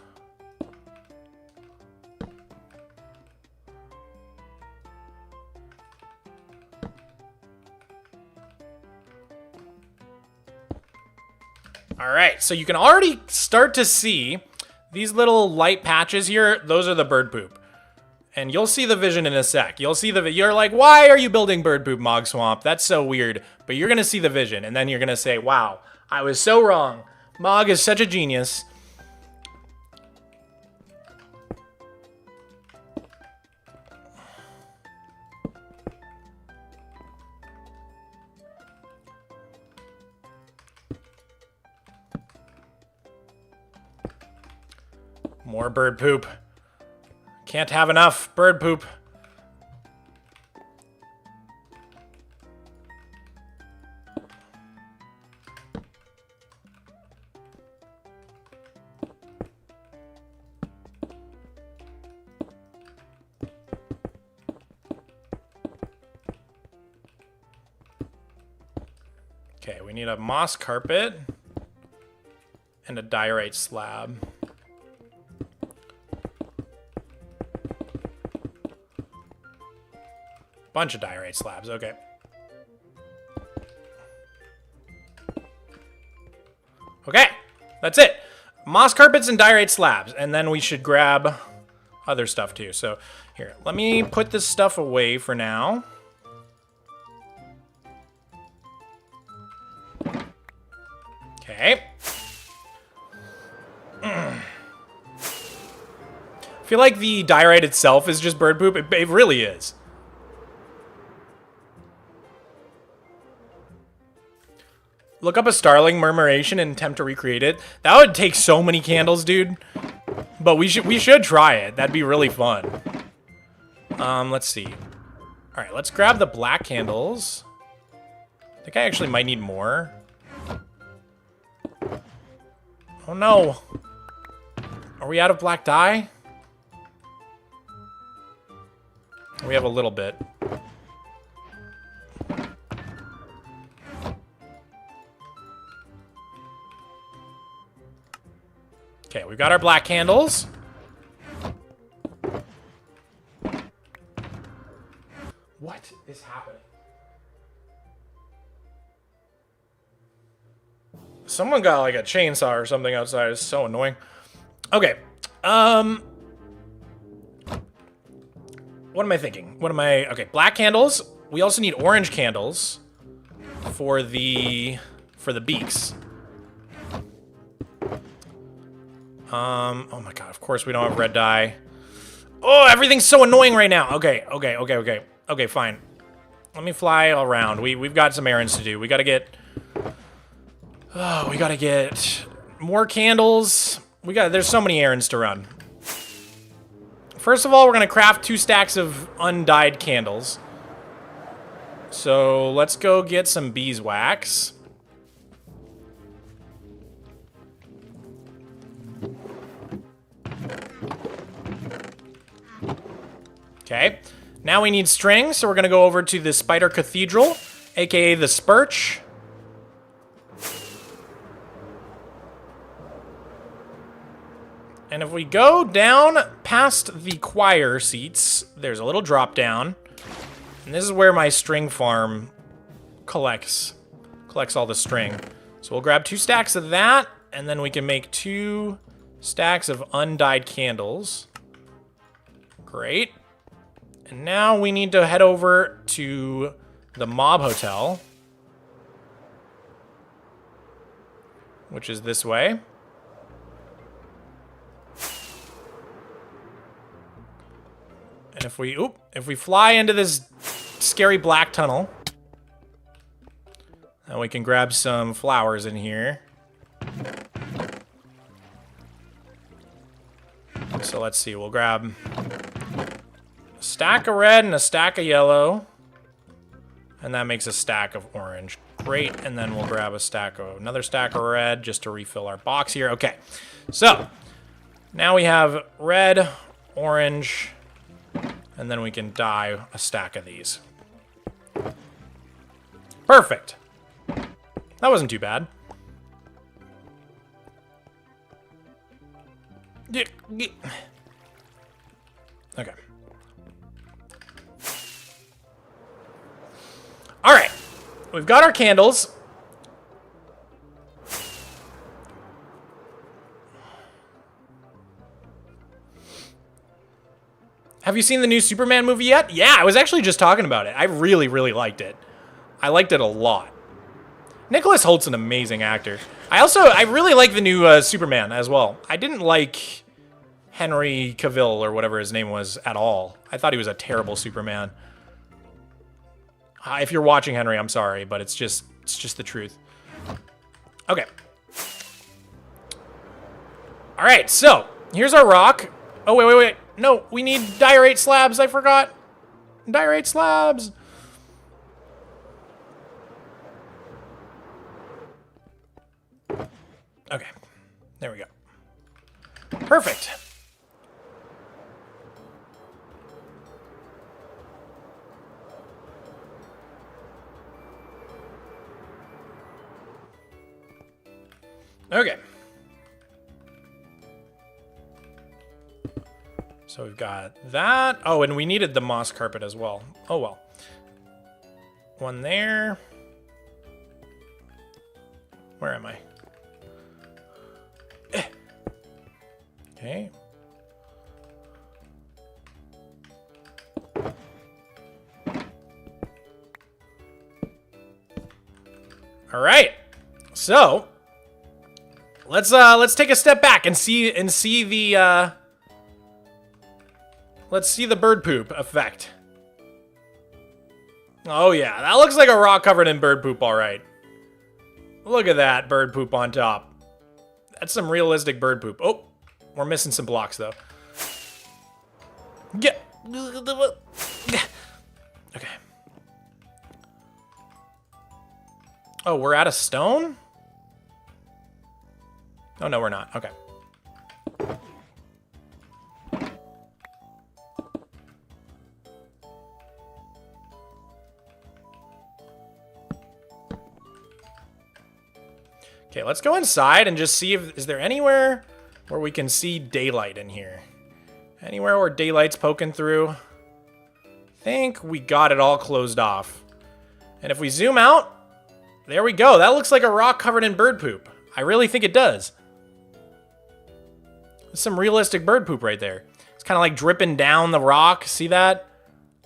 All right, so you can already start to see these little light patches here. Those are the bird poop. And you'll see the vision in a sec. You'll see you're like, why are you building bird poop, Mogswamp? That's so weird. But you're gonna see the vision, and then you're gonna say, wow, I was so wrong. Mog is such a genius. More bird poop. Can't have enough bird poop. Okay, we need a moss carpet and a diorite slab. Bunch of diorite slabs, okay. Okay, that's it. Moss carpets and diorite slabs, and then we should grab other stuff too. So here, let me put this stuff away for now. Okay. I feel like the diorite itself is just bird poop. It really is. Look up a starling murmuration and attempt to recreate it. That would take so many candles, dude. But we should try it. That'd be really fun. Let's see. All right, let's grab the black candles. I think I actually might need more. Oh no. Are we out of black dye? We have a little bit. Okay, we've got our black candles. What is happening? Someone got like a chainsaw or something outside. It's so annoying. Okay. What am I thinking? Okay, black candles. We also need orange candles for the beaks. Oh my god, of course we don't have red dye. Oh, everything's so annoying right now. Okay, fine. Let me fly around. We've got some errands to do. We gotta get more candles. There's so many errands to run. First of all, we're gonna craft 2 stacks of undyed candles. So let's go get some beeswax. Okay, now we need string, so we're gonna go over to the Spider Cathedral, aka the Spurch. And if we go down past the choir seats, there's a little drop down. And this is where my string farm collects all the string. So we'll grab 2 stacks of that, and then we can make 2 stacks of undyed candles. Great. And now we need to head over to the Mob Hotel, which is this way. And if we fly into this scary black tunnel, then we can grab some flowers in here. So let's see, we'll grab a stack of red and a stack of yellow. And that makes a stack of orange. Great, and then we'll grab another stack of red just to refill our box here. Okay, so now we have red, orange, and then we can dye a stack of these. Perfect. That wasn't too bad. Okay. All right. We've got our candles. Have you seen the new Superman movie yet? Yeah, I was actually just talking about it. I really, really liked it. I liked it a lot. Nicholas Holt's an amazing actor. I really like the new Superman as well. I didn't like Henry Cavill or whatever his name was at all. I thought he was a terrible Superman. If you're watching, Henry, I'm sorry, but it's just the truth. Okay. All right, so here's our rock. Oh, wait. No, we need diorite slabs. I forgot. Diorite slabs. Okay, there we go. Perfect. Okay. So we've got that. Oh, and we needed the moss carpet as well. Oh, well. One there. Where am I? Okay. All right. So let's take a step back and see the let's see the bird poop effect. Oh yeah, that looks like a rock covered in bird poop, all right. Look at that bird poop on top. That's some realistic bird poop. Oh, we're missing some blocks though. Get. Okay. Oh, we're out of stone? Oh no, we're not. Okay. Okay, let's go inside and just see if is there anywhere where we can see daylight in here. Anywhere where daylight's poking through. I think we got it all closed off. And if we zoom out, there we go. That looks like a rock covered in bird poop. I really think it does. There's some realistic bird poop right there. It's kind of like dripping down the rock. See that?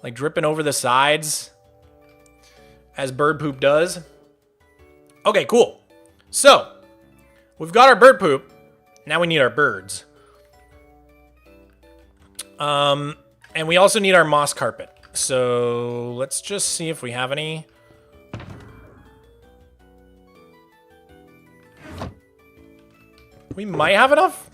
Like dripping over the sides. As bird poop does. Okay, cool. So, we've got our bird poop. Now we need our birds. And we also need our moss carpet. So, let's just see if we have any. We might have enough.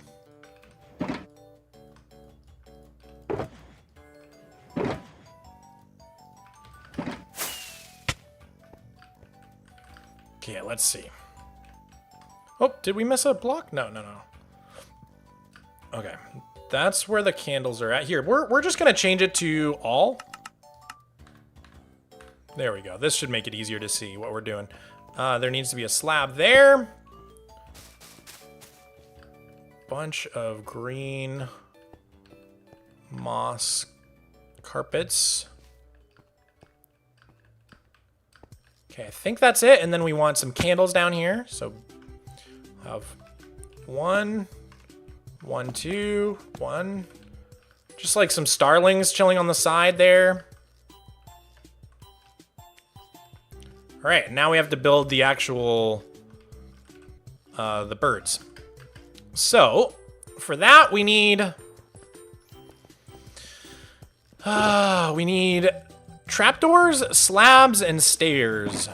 Okay, let's see. Oh, did we miss a block? No. Okay, that's where the candles are at. Here, we're just gonna change it to all. There we go. This should make it easier to see what we're doing. There needs to be a slab there. Bunch of green moss carpets. Okay, I think that's it. And then we want some candles down here. So have 1, 2, 1. Just like some starlings chilling on the side there. All right, now we have to build the actual, the birds. So, for that, we need trapdoors, slabs, and stairs.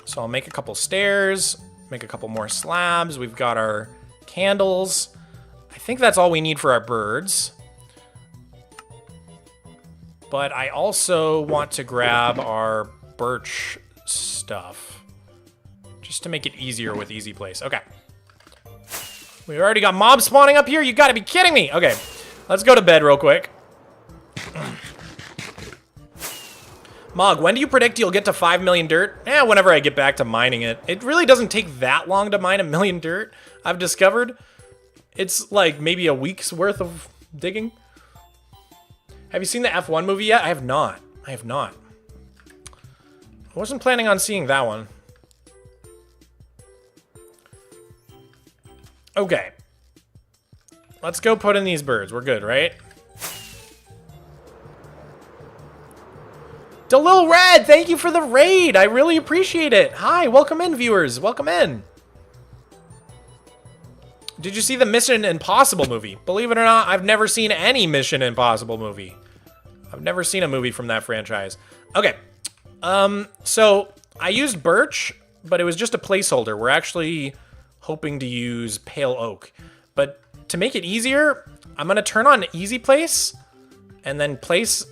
So I'll make a couple stairs, make a couple more slabs. We've got our candles. I think that's all we need for our birds. But I also want to grab our birch stuff, just to make it easier with easy place. Okay. We already got mobs spawning up here? You gotta be kidding me! Okay, let's go to bed real quick. Mog, when do you predict you'll get to 5 million dirt? Whenever I get back to mining it. It really doesn't take that long to mine 1 million dirt, I've discovered. It's like maybe a week's worth of digging. Have you seen the F1 movie yet? I have not. I wasn't planning on seeing that one. Okay. Let's go put in these birds. We're good, right? Delil Red, thank you for the raid. I really appreciate it. Hi, welcome in, viewers. Welcome in. Did you see the Mission Impossible movie? Believe it or not, I've never seen any Mission Impossible movie. I've never seen a movie from that franchise. Okay. So I used birch, but it was just a placeholder. We're actually hoping to use pale oak. But to make it easier, I'm going to turn on easy place and then place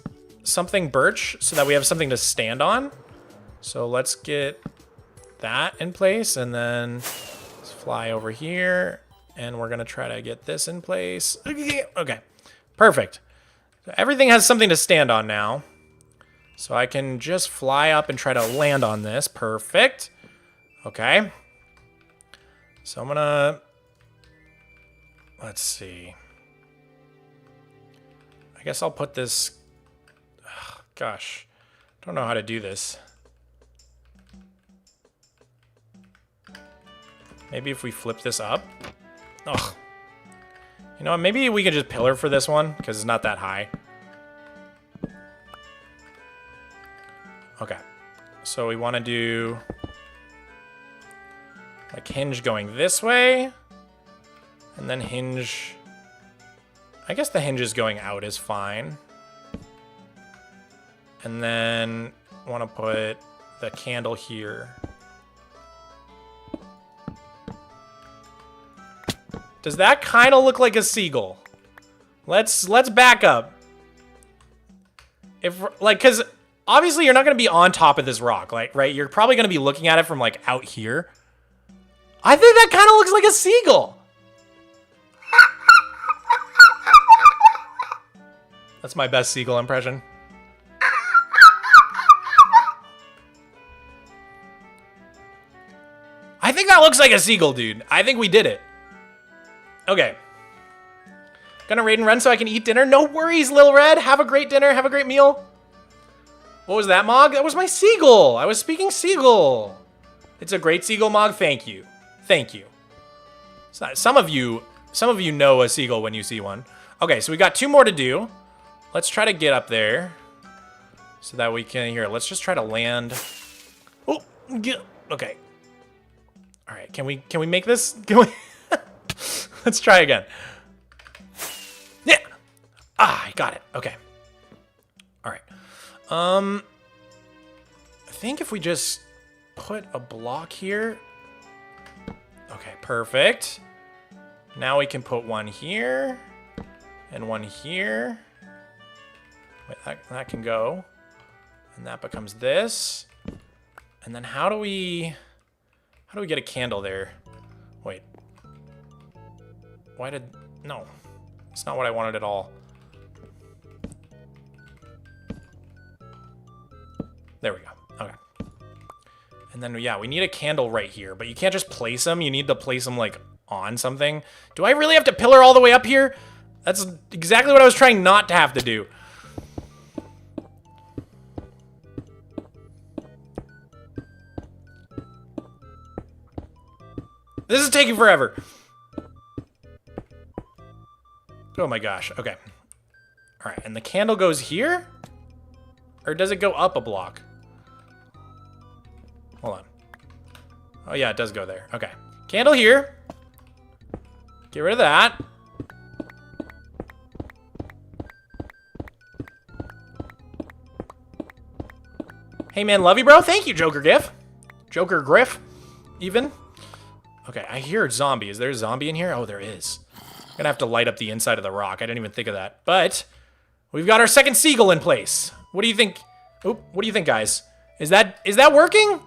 something birch so that we have something to stand on. So let's get that in place and then let's fly over here and we're going to try to get this in place. Okay, perfect. So everything has something to stand on now. So I can just fly up and try to land on this. Perfect. Okay. So I'm gonna, let's see. I guess I'll put this, gosh, don't know how to do this. Maybe if we flip this up. Ugh. You know what, maybe we can just pillar for this one because it's not that high. Okay, so we want to do like hinge going this way, and then hinge, I guess the hinges going out is fine. And then want to put the candle here. Does that kind of look like a seagull? Let's back up. If like, cause obviously you're not gonna be on top of this rock, like, right? You're probably gonna be looking at it from like out here. I think that kind of looks like a seagull. That's my best seagull impression. I think that looks like a seagull, dude. I think we did it. Okay. Gonna raid and run so I can eat dinner. No worries, Lil Red. Have a great dinner. Have a great meal. What was that, Mog? That was my seagull. I was speaking seagull. It's a great seagull, Mog. Thank you. Thank you. Some of you know a seagull when you see one. Okay, so we got 2 more to do. Let's try to get up there so that we can, here, let's just try to land. Oh, okay. All right, can we make this? Can we? Let's try again. Yeah. Ah, I got it. Okay. All right. I think if we just put a block here. Okay, perfect. Now we can put one here and one here. Wait, that can go. And that becomes this. And then how do we get a candle there? Wait. No. It's not what I wanted at all. There we go. Okay. And then, yeah, we need a candle right here, but you can't just place them. You need to place them, like, on something. Do I really have to pillar all the way up here? That's exactly what I was trying not to have to do. This is taking forever. Oh my gosh. Okay. All right. And the candle goes here? Or does it go up a block? Hold on. Oh yeah, it does go there. Okay. Candle here. Get rid of that. Hey man, love you, bro. Thank you, Joker Gif. Joker Griff, even. Okay, I hear a zombie. Is there a zombie in here? Oh, there is. I'm gonna have to light up the inside of the rock. I didn't even think of that. But we've got our second seagull in place. What do you think? Oop, what do you think, guys? Is that working?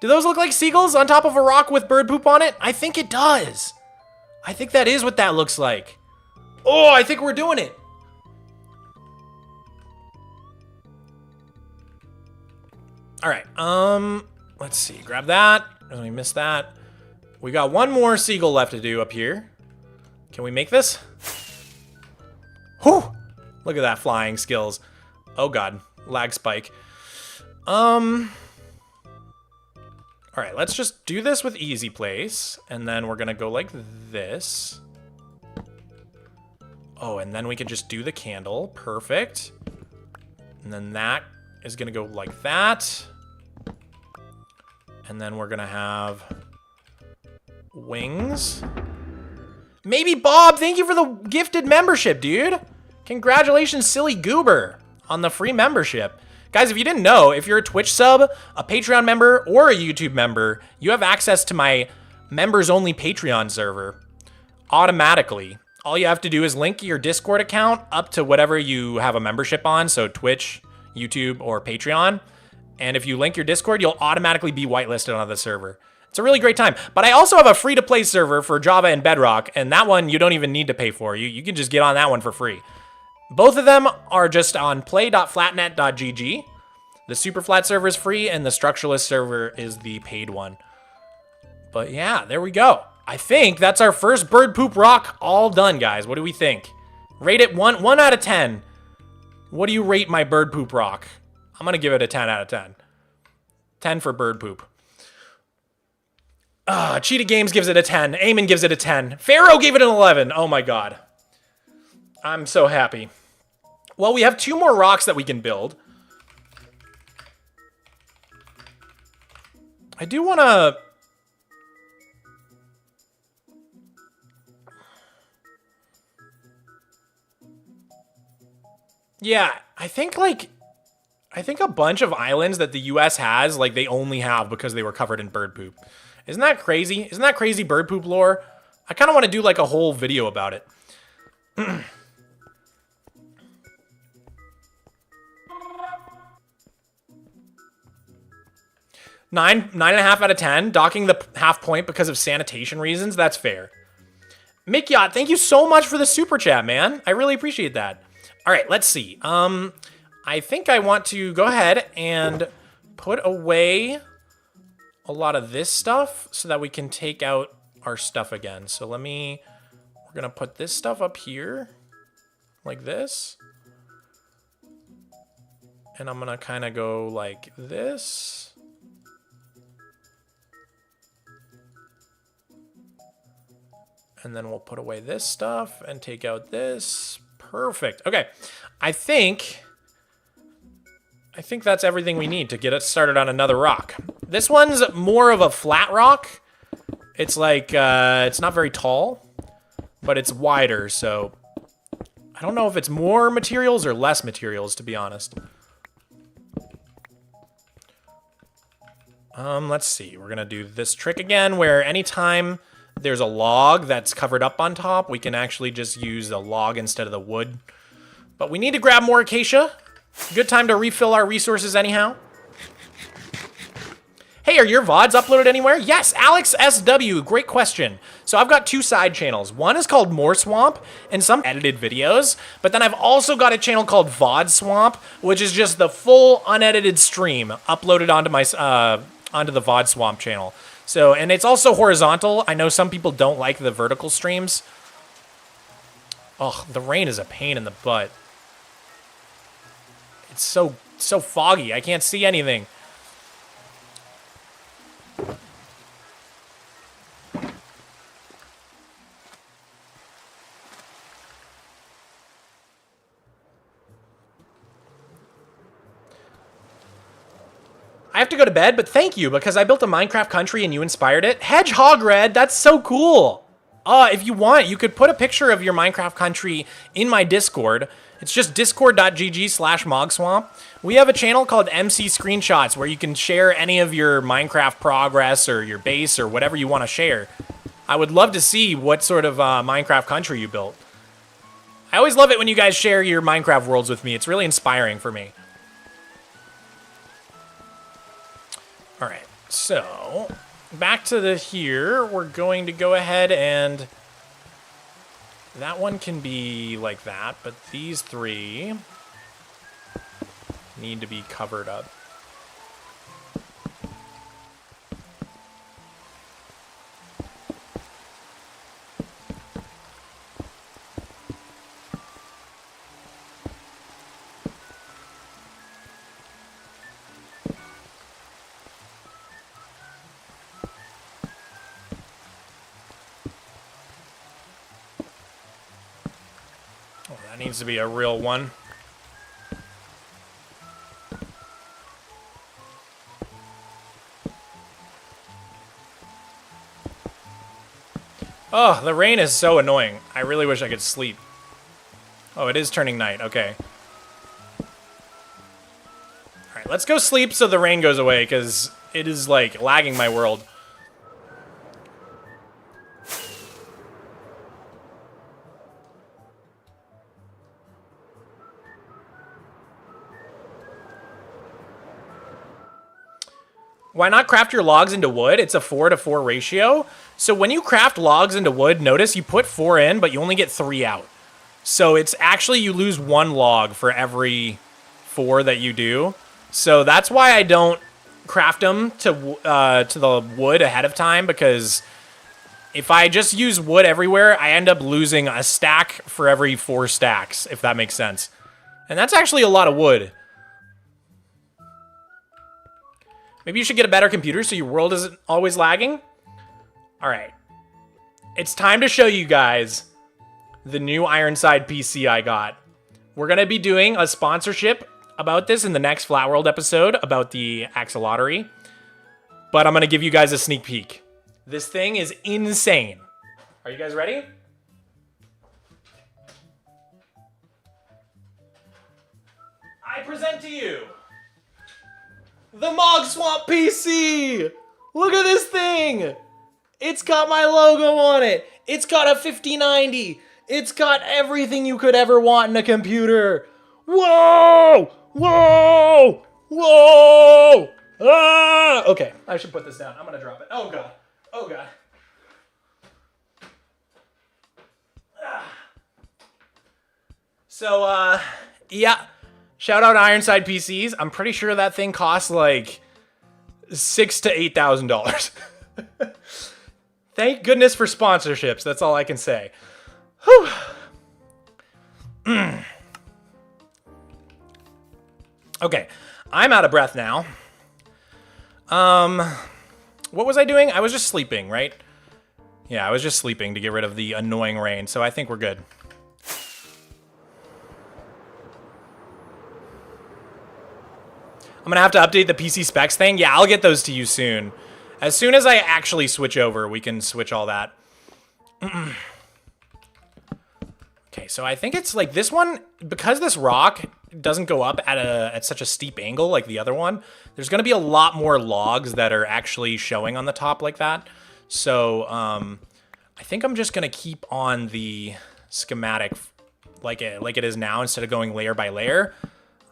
Do those look like seagulls on top of a rock with bird poop on it? I think it does. I think that is what that looks like. Oh, I think we're doing it. All right, let's see. Grab that. Let me miss that. We got one more seagull left to do up here. Can we make this? Whew! Look at that flying skills. Oh god, lag spike. All right, let's just do this with easy place, and then we're gonna go like this. Oh, and then we can just do the candle. Perfect. And then that is going to go like that. And then we're going to have wings. Maybe Bob, thank you for the gifted membership, dude. Congratulations, Silly Goober, on the free membership. Guys, if you didn't know, if you're a Twitch sub, a Patreon member, or a YouTube member, you have access to my members-only Patreon server automatically. All you have to do is link your Discord account up to whatever you have a membership on, so Twitch, YouTube, or Patreon. And if you link your Discord, you'll automatically be whitelisted on the server. It's a really great time. But I also have a free-to-play server for Java and Bedrock, and that one you don't even need to pay for. You can just get on that one for free. Both of them are just on play.flatnet.gg. The Superflat server is free, and the Structureless server is the paid one. But yeah, there we go. I think that's our first bird poop rock all done, guys. What do we think? Rate it 1 out of 10. What do you rate my bird poop rock? I'm going to give it a 10 out of 10. 10 for bird poop. Cheetah Games gives it a 10. Eamon gives it a 10. Pharaoh gave it an 11. Oh my god. I'm so happy. Well, we have 2 more rocks that we can build. I do want to... Yeah, I think a bunch of islands that the US has, like, they only have because they were covered in bird poop. Isn't that crazy? Isn't that crazy bird poop lore? I kind of want to do, like, a whole video about it. 9.5 out of 10. Docking the half point because of sanitation reasons. That's fair. Mick Yacht, thank you so much for the super chat, man. I really appreciate that. All right, let's see. I think I want to go ahead and put away a lot of this stuff so that we can take out our stuff again. So we're gonna put this stuff up here like this. And I'm gonna kind of go like this. And then we'll put away this stuff and take out this. Perfect. Okay. I think that's everything we need to get us started on another rock. This one's more of a flat rock. It's like, it's not very tall, but it's wider, so I don't know if it's more materials or less materials, to be honest. Let's see. We're gonna do this trick again, where anytime there's a log that's covered up on top, we can actually just use the log instead of the wood. But we need to grab more acacia. Good time to refill our resources anyhow. Hey, are your VODs uploaded anywhere? Yes, Alex SW, great question. So I've got 2 side channels. One is called Mogswamp and some edited videos, but then I've also got a channel called Vodswamp, which is just the full unedited stream uploaded onto my onto the Vodswamp channel. So, and it's also horizontal. I know some people don't like the vertical streams. Oh, the rain is a pain in the butt. It's so foggy. I can't see anything. I have to go to bed, but thank you, because I built a Minecraft country and you inspired it. Hedgehog Red, that's so cool. If you want, you could put a picture of your Minecraft country in my Discord. It's just discord.gg/Mogswamp. We have a channel called MC Screenshots where you can share any of your Minecraft progress or your base or whatever you want to share. I would love to see what sort of Minecraft country you built. I always love it when you guys share your Minecraft worlds with me. It's really inspiring for me. All right, so back to the here. We're going to go ahead and that one can be like that, but these 3 need to be covered up. That needs to be a real one. Oh, the rain is so annoying. I really wish I could sleep. Oh, it is turning night. Okay. All right, let's go sleep so the rain goes away, because it is, like, lagging my world. Why not craft your logs into wood? It's a 4-to-4 ratio. So when you craft logs into wood, notice you put 4 in, but you only get 3 out. So it's actually, you lose 1 log for every 4 that you do. So that's why I don't craft them to the wood ahead of time, because if I just use wood everywhere, I end up losing a stack for every 4 stacks, if that makes sense. And that's actually a lot of wood. Maybe you should get a better computer so your world isn't always lagging. All right. It's time to show you guys the new Ironside PC I got. We're going to be doing a sponsorship about this in the next Flat World episode about the axolotlery. But I'm going to give you guys a sneak peek. This thing is insane. Are you guys ready? I present to you the Mogswamp PC! Look at this thing! It's got my logo on it. It's got a 5090. It's got everything you could ever want in a computer. Whoa! Whoa! Whoa! Ah! Okay, I should put this down. I'm gonna drop it. Oh god. Oh god. Ah. So, yeah. Shout out Ironside PCs. I'm pretty sure that thing costs like $6,000 to $8,000. Thank goodness for sponsorships. That's all I can say. Whew. Okay, I'm out of breath now. What was I doing? I was just sleeping, right? Yeah, I was just sleeping to get rid of the annoying rain, so I think we're good. I'm gonna have to update the PC specs thing. Yeah, I'll get those to you soon. As soon as I actually switch over, we can switch all that. Okay, so I think it's like this one, because this rock doesn't go up at such a steep angle like the other one, there's gonna be a lot more logs that are actually showing on the top like that. So I think I'm just gonna keep on the schematic like it is now instead of going layer by layer.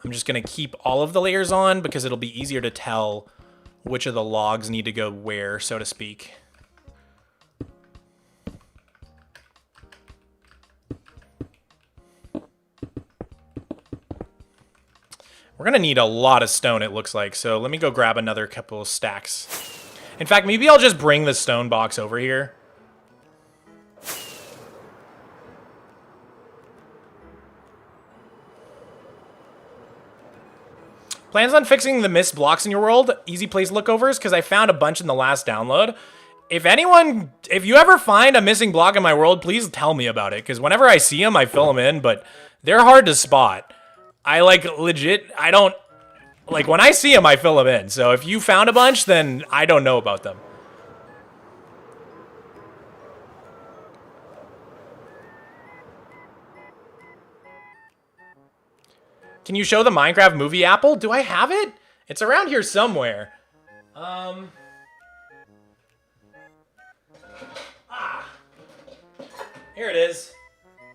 I'm just going to keep all of the layers on because it'll be easier to tell which of the logs need to go where, so to speak. We're going to need a lot of stone, it looks like, so let me go grab another couple of stacks. In fact, maybe I'll just bring the stone box over here. Plans on fixing the missed blocks in your world? Easy place lookovers? Because I found a bunch in the last download. If you ever find a missing block in my world, please tell me about it. Because whenever I see them, I fill them in, but they're hard to spot. I don't, when I see them, I fill them in. So if you found a bunch, then I don't know about them. Can you show the Minecraft movie apple? Do I have it? It's around here somewhere. Here it is.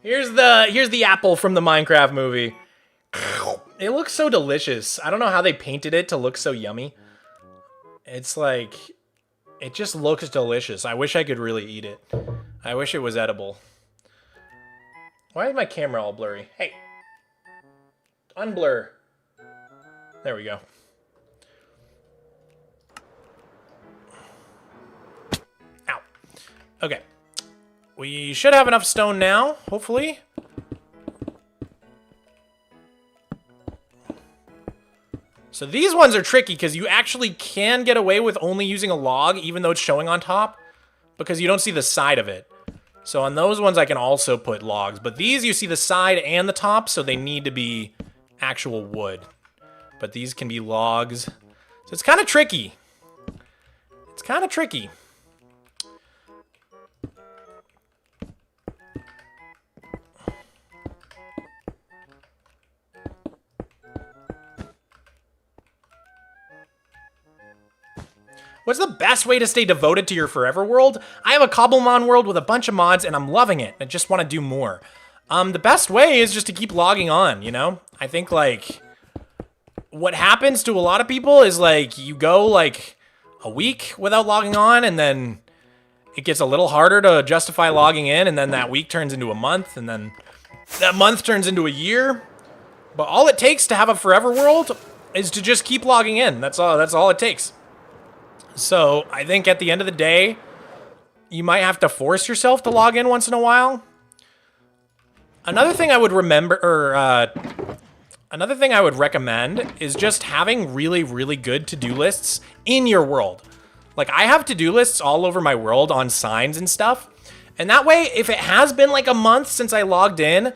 Here's the apple from the Minecraft movie. It looks so delicious. I don't know how they painted it to look so yummy. It's like, it just looks delicious. I wish I could really eat it. I wish it was edible. Why is my camera all blurry? Hey. Unblur. There we go. Ow. Okay. We should have enough stone now, hopefully. So these ones are tricky because you actually can get away with only using a log even though it's showing on top because you don't see the side of it. So on those ones I can also put logs, but these you see the side and the top, so they need to be actual wood. But these can be logs. So it's kind of tricky. It's kind of tricky. What's the best way to stay devoted to your forever world? I have a Cobblemon world with a bunch of mods and I'm loving it. I just want to do more. The best way is just to keep logging on, you know? I think like what happens to a lot of people is like you go like a week without logging on and then it gets a little harder to justify logging in and then that week turns into a month and then that month turns into a year. But all it takes to have a forever world is to just keep logging in. That's all it takes. So I think at the end of the day, you might have to force yourself to log in once in a while. Another thing I would another thing I would recommend is just having really, really good to-do lists in your world. Like I have to-do lists all over my world on signs and stuff. And that way, if it has been like a month since I logged in,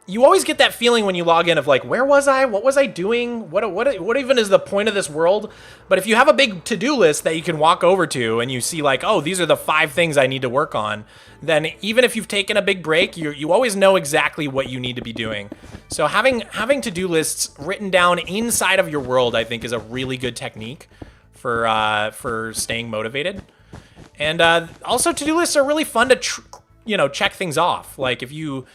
you always get that feeling when you log in of like, where was I? What was I doing? What even is the point of this world? But if you have a big to-do list that you can walk over to and you see like, oh, these are the 5 things I need to work on, then even if you've taken a big break, you always know exactly what you need to be doing. So having to-do lists written down inside of your world, I think, is a really good technique for staying motivated. And also to-do lists are really fun to check things off. Like if you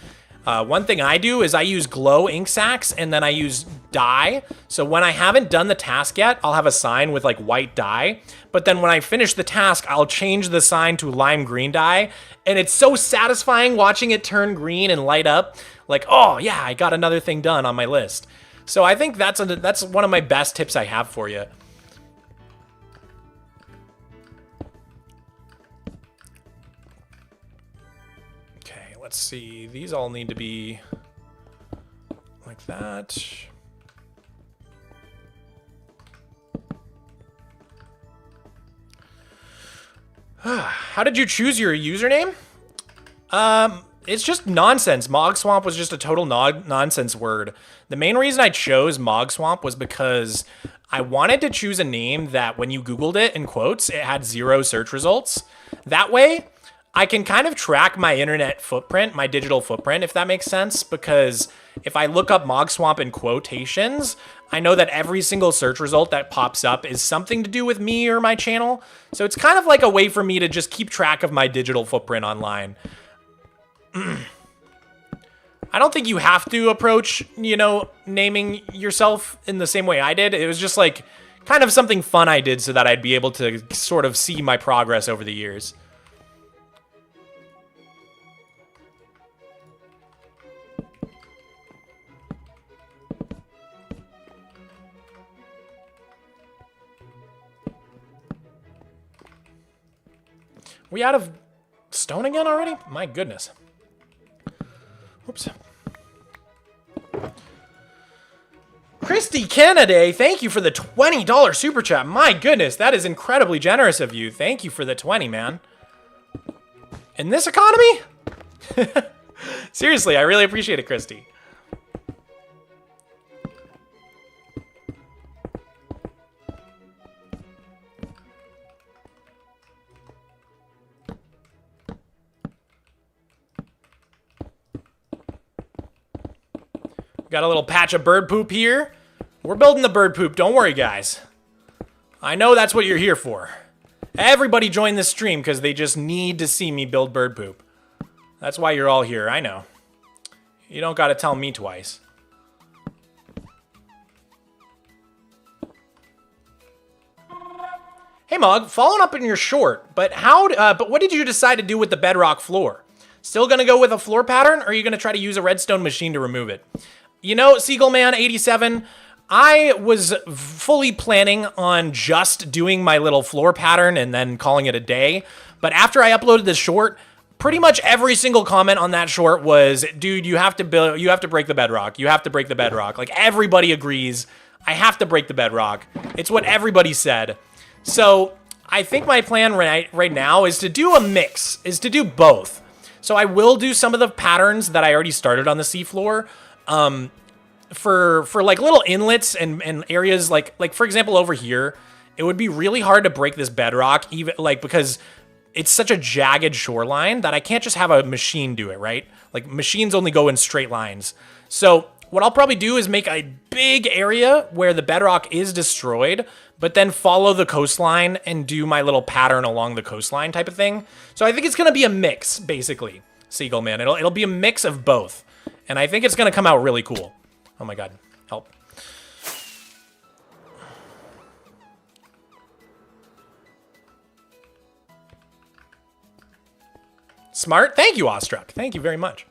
one thing I do is I use glow ink sacks and then I use dye. So when I haven't done the task yet, I'll have a sign with like white dye. But then when I finish the task, I'll change the sign to lime green dye. And it's so satisfying watching it turn green and light up. Like, oh yeah, I got another thing done on my list. So I think that's one of my best tips I have for you. Let's see, these all need to be like that. How did you choose your username? It's just nonsense. Mogswamp was just a total nonsense word. The main reason I chose Mogswamp was because I wanted to choose a name that when you Googled it in quotes, it had 0 search results. That way, I can kind of track my internet footprint, my digital footprint, if that makes sense, because if I look up Mogswamp in quotations, I know that every single search result that pops up is something to do with me or my channel. So it's kind of like a way for me to just keep track of my digital footprint online. I don't think you have to approach, naming yourself in the same way I did. It was just like kind of something fun I did so that I'd be able to sort of see my progress over the years. We out of stone again already? My goodness. Oops. Christy Kennedy, thank you for the $20 super chat. My goodness, that is incredibly generous of you. Thank you for the 20, man. In this economy? Seriously, I really appreciate it, Christy. Got a little patch of bird poop here. We're building the bird poop. Don't worry, guys. I know that's what you're here for. Everybody join this stream because they just need to see me build bird poop. That's why you're all here. I know. You don't got to tell me twice. Hey, Mog, following up in your short, but what did you decide to do with the bedrock floor? Still gonna go with a floor pattern, or are you gonna try to use a redstone machine to remove it? You know, Seagullman87, I was fully planning on just doing my little floor pattern and then calling it a day. But after I uploaded this short, pretty much every single comment on that short was, dude, you have to break the bedrock. You have to break the bedrock. Like, everybody agrees. I have to break the bedrock. It's what everybody said. So I think my plan right now is to do a mix, is to do both. So I will do some of the patterns that I already started on the seafloor. For like little inlets and areas like for example over here, it would be really hard to break this bedrock even because it's such a jagged shoreline that I can't just have a machine do it, right? Like machines only go in straight lines. So what I'll probably do is make a big area where the bedrock is destroyed, but then follow the coastline and do my little pattern along the coastline type of thing. So I think it's gonna be a mix, basically, Seagull Man. It'll be a mix of both. And I think it's gonna come out really cool. Oh my god, help. Smart, thank you, Awestruck. Thank you very much.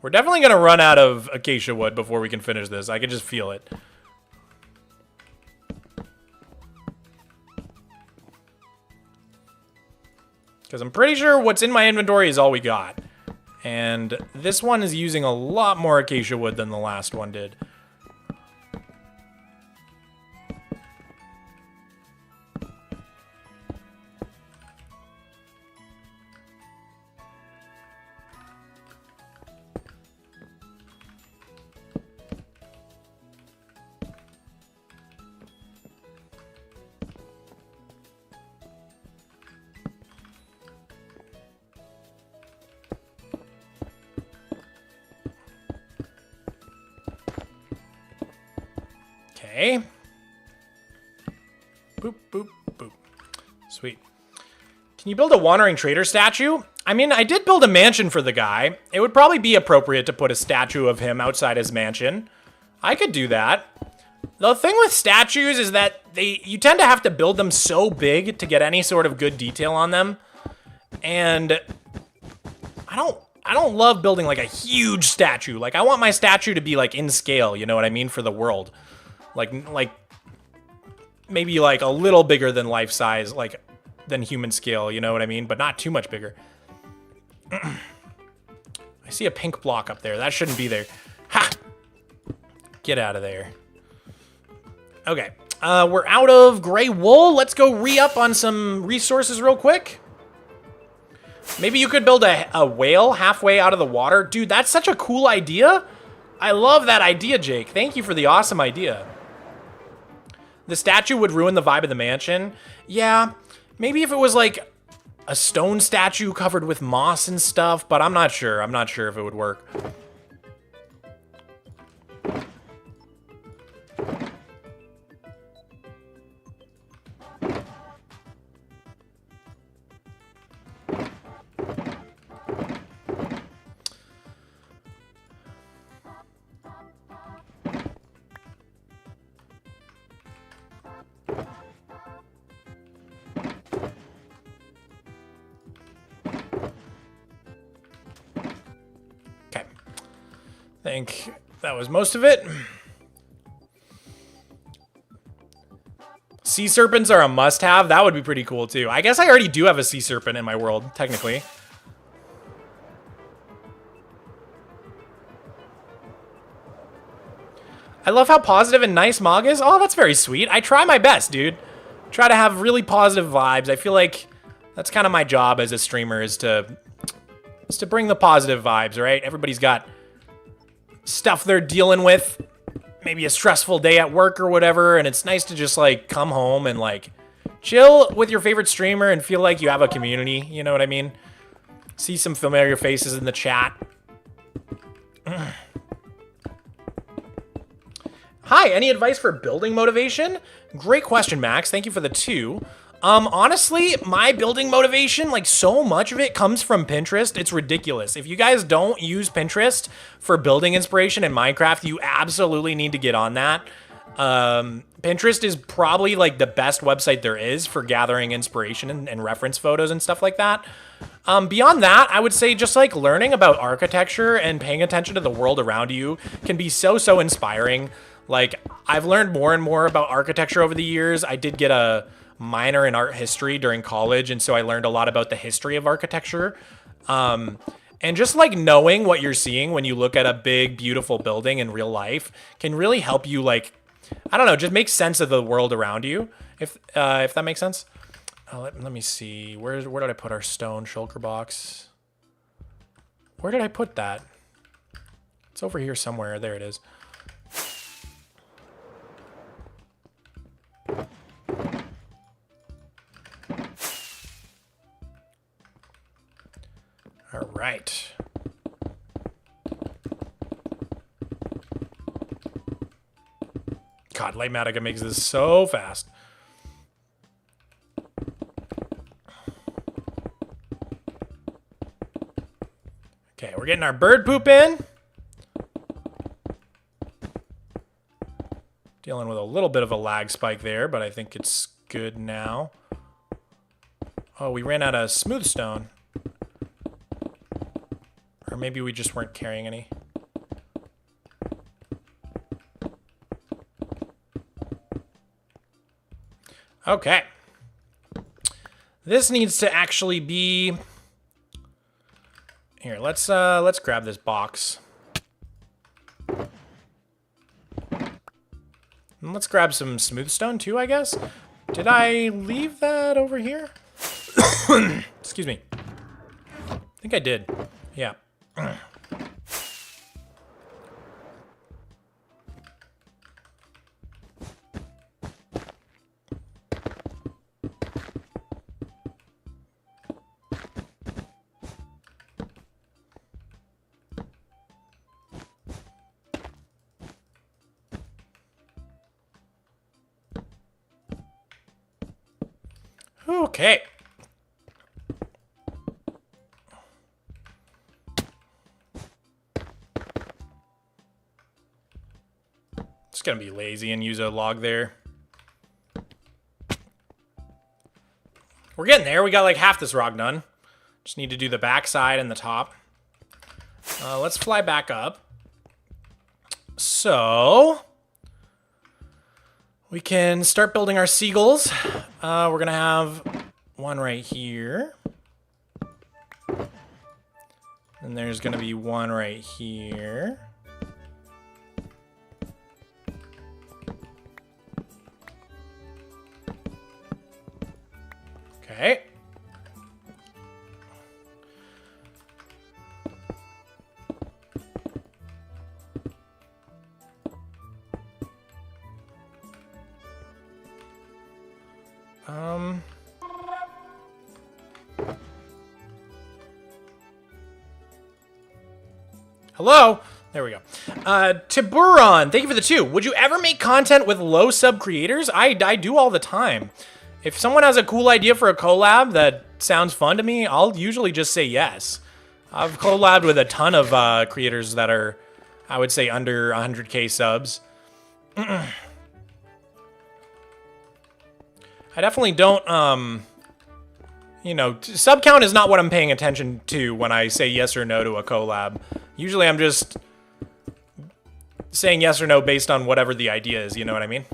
We're definitely going to run out of acacia wood before we can finish this. I can just feel it. Because I'm pretty sure what's in my inventory is all we got. And this one is using a lot more acacia wood than the last one did. Okay. Boop, boop, boop. Sweet. Can you build a wandering trader statue? I mean, I did build a mansion for the guy. It would probably be appropriate to put a statue of him outside his mansion. I could do that. The thing with statues is that you tend to have to build them so big to get any sort of good detail on them. And I don't love building like a huge statue. Like I want my statue to be like in scale, you know what I mean, for the world. Like maybe like a little bigger than life size, like than human scale, you know what I mean? But not too much bigger. I see a pink block up there. That shouldn't be there. Ha! Get out of there. Okay. We're out of gray wool. Let's go re-up on some resources real quick. Maybe you could build a whale halfway out of the water. Dude, that's such a cool idea. I love that idea, Jake. Thank you for the awesome idea. The statue would ruin the vibe of the mansion. Yeah, maybe if it was like a stone statue covered with moss and stuff, but I'm not sure. I'm not sure if it would work. I think that was most of it. Sea serpents are a must-have. That would be pretty cool, too. I guess I already do have a sea serpent in my world, technically. I love how positive and nice Mog is. Oh, that's very sweet. I try my best, dude. Try to have really positive vibes. I feel like that's kind of my job as a streamer is to bring the positive vibes, right? Everybody's got stuff they're dealing with, maybe a stressful day at work or whatever, and it's nice to just like come home and like chill with your favorite streamer and feel like you have a community, you know what I mean? See some familiar faces in the chat. Hi, any advice for building motivation? Great question, Max. Thank you for the 2. Honestly, my building motivation, like so much of it comes from Pinterest. It's ridiculous. If you guys don't use Pinterest for building inspiration in Minecraft, you absolutely need to get on that. Pinterest is probably like the best website there is for gathering inspiration and reference photos and stuff like that. Beyond that, I would say just like learning about architecture and paying attention to the world around you can be so inspiring. Like I've learned more and more about architecture over the years. I did get a minor in art history during college, and so I learned a lot about the history of architecture. And just like knowing what you're seeing when you look at a big, beautiful building in real life can really help you, like, I don't know, just make sense of the world around you, if that makes sense. Let me see. Where did I put our stone shulker box? Where did I put that? It's over here somewhere. There it is. right. God, Lightmatica makes this so fast. Okay, we're getting our bird poop in. Dealing with a little bit of a lag spike there, but I think it's good now. Oh, we ran out of smooth stone. Or maybe we just weren't carrying any. Okay. This needs to actually be... Here, let's grab this box. And let's grab some smooth stone too, I guess. Did I leave that over here? Excuse me. I think I did. Yeah. Okay. Just gonna be lazy and use a log there. We're getting there. We got like half this rock done. Just need to do the back side and the top. Let's fly back up. So we can start building our seagulls. We're gonna have one right here. And there's gonna be one right here. Okay. Hello? There we go. Tiburon, thank you for the 2. Would you ever make content with low sub creators? I do all the time. If someone has a cool idea for a collab that sounds fun to me, I'll usually just say yes. I've collabed with a ton of creators that are, I would say, under 100k subs. I definitely don't, you know, sub count is not what I'm paying attention to when I say yes or no to a collab. Usually I'm just saying yes or no based on whatever the idea is, you know what I mean?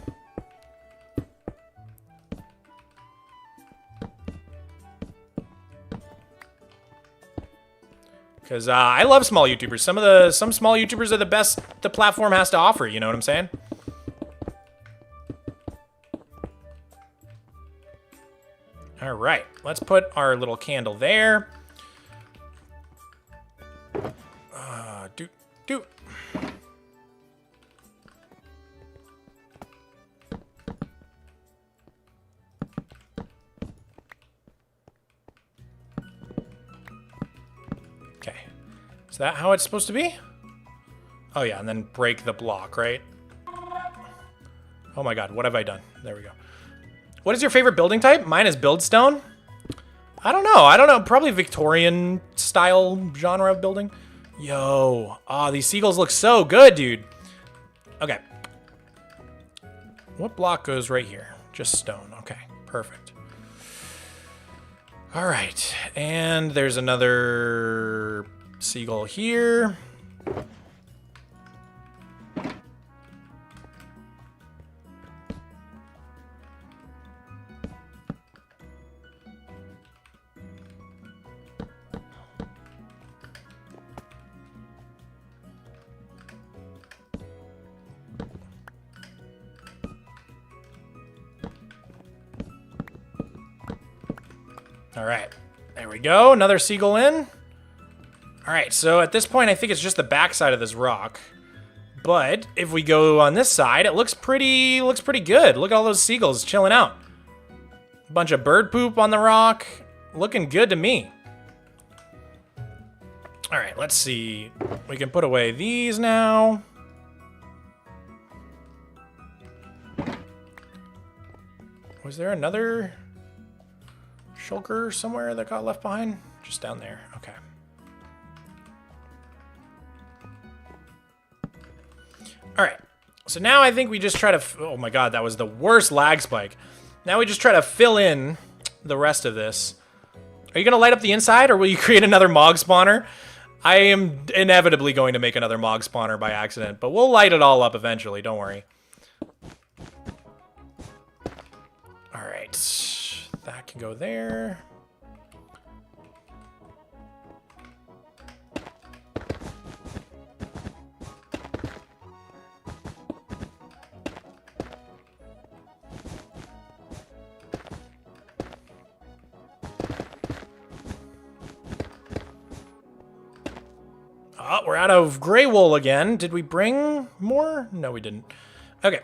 Because I love small YouTubers. Some small YouTubers are the best the platform has to offer, you know what I'm saying? All right, let's put our little candle there. Doot. Okay, is that how it's supposed to be? Oh yeah, and then break the block, right? Oh my God, what have I done? There we go. What is your favorite building type? Mine is buildstone. I don't know. Probably Victorian style genre of building. Yo, these seagulls look so good, dude. Okay. What block goes right here? Just stone. Okay, perfect. All right, and there's another seagull here. All right, there we go. Another seagull in. All right, so at this point, I think it's just the back side of this rock. But if we go on this side, it looks pretty good. Look at all those seagulls chilling out. A bunch of bird poop on the rock. Looking good to me. All right, let's see. We can put away these now. Was there another shulker somewhere that got left behind? Just down there. Okay. All right. So now I think we just try to... Oh my god, that was the worst lag spike. Now we just try to fill in the rest of this. Are you going to light up the inside, or will you create another Mog spawner? I am inevitably going to make another Mog spawner by accident, but we'll light it all up eventually, don't worry. Alright, that can go there. Oh, we're out of gray wool again. Did we bring more? No, we didn't. Okay.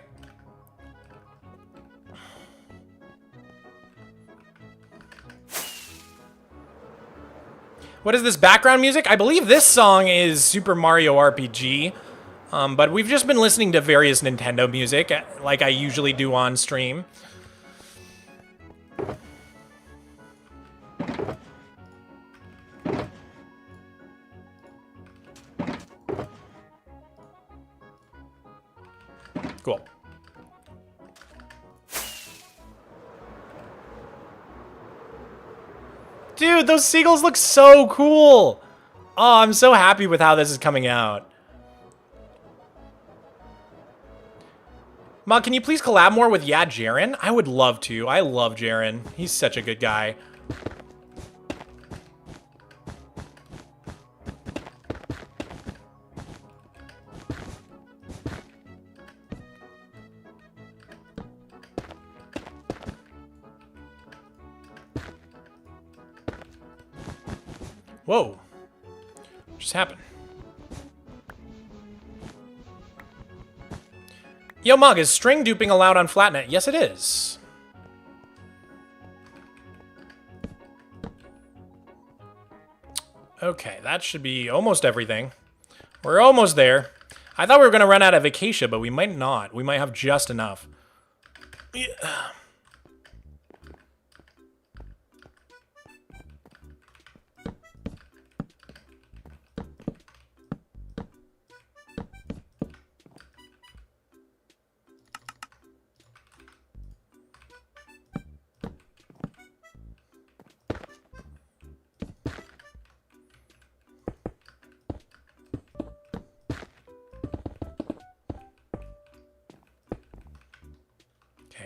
What is this background music? I believe this song is Super Mario RPG, but we've just been listening to various Nintendo music, like I usually do on stream. Cool. Dude, those seagulls look so cool. Oh, I'm so happy with how this is coming out. Mog, can you please collab more with Jaren? I would love to. I love Jaren. He's such a good guy. Whoa. What just happened? Yo, Mog, is string duping allowed on Flatnet? Yes, it is. Okay, that should be almost everything. We're almost there. I thought we were going to run out of Acacia, but we might not. We might have just enough. Yeah.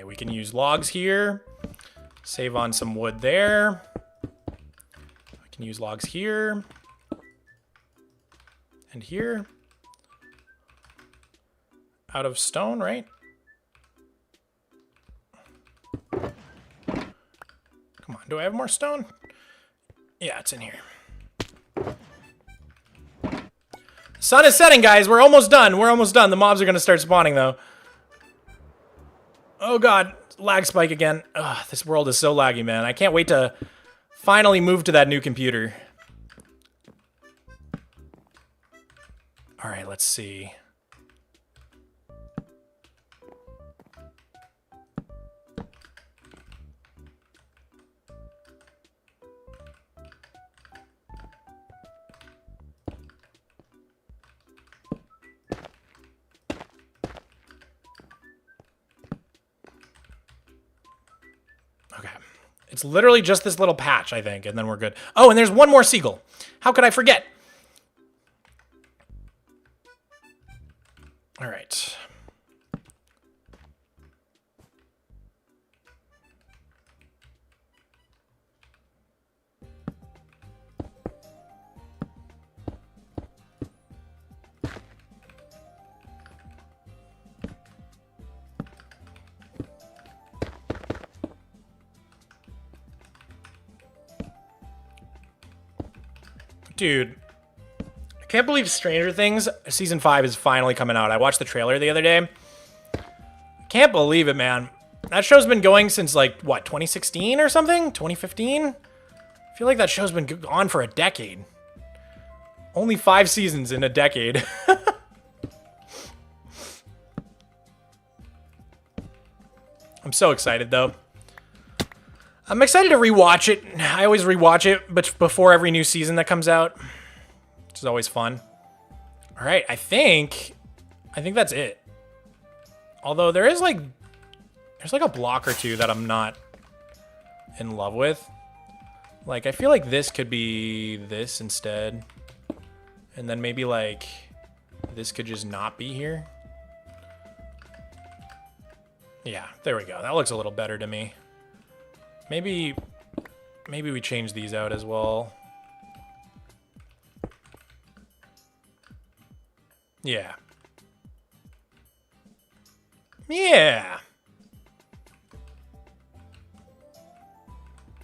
We can use logs here. Save on some wood there. We can use logs here. And here. Out of stone, right? Come on, do I have more stone? Yeah, it's in here. Sun is setting, guys. We're almost done. We're almost done. The mobs are going to start spawning, though. Oh god, lag spike again. Ugh, this world is so laggy, man. I can't wait to finally move to that new computer. Alright, let's see. It's literally just this little patch, I think, and then we're good. Oh, and there's one more seagull. How could I forget? All right. Dude, I can't believe Stranger Things Season 5 is finally coming out. I watched the trailer the other day. Can't believe it, man. That show's been going since, like, what, 2016 or something? 2015? I feel like that show's been on for a decade. Only 5 seasons in a decade. I'm so excited, though. I'm excited to rewatch it. I always rewatch it, but before every new season that comes out, which is always fun. All right, I think that's it. Although there's like a block or two that I'm not in love with. Like, I feel like this could be this instead. And then maybe like this could just not be here. Yeah, there we go. That looks a little better to me. Maybe we change these out as well. Yeah. Yeah.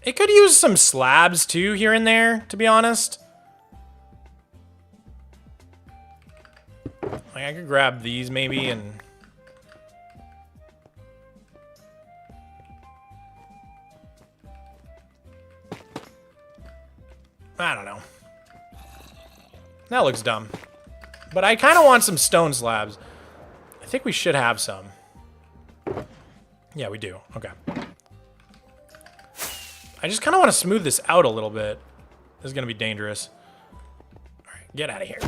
It could use some slabs too here and there, to be honest. Like, I could grab these maybe and... I don't know. That looks dumb. But I kind of want some stone slabs. I think we should have some. Yeah, we do. Okay. I just kind of want to smooth this out a little bit. This is going to be dangerous. All right, get out of here.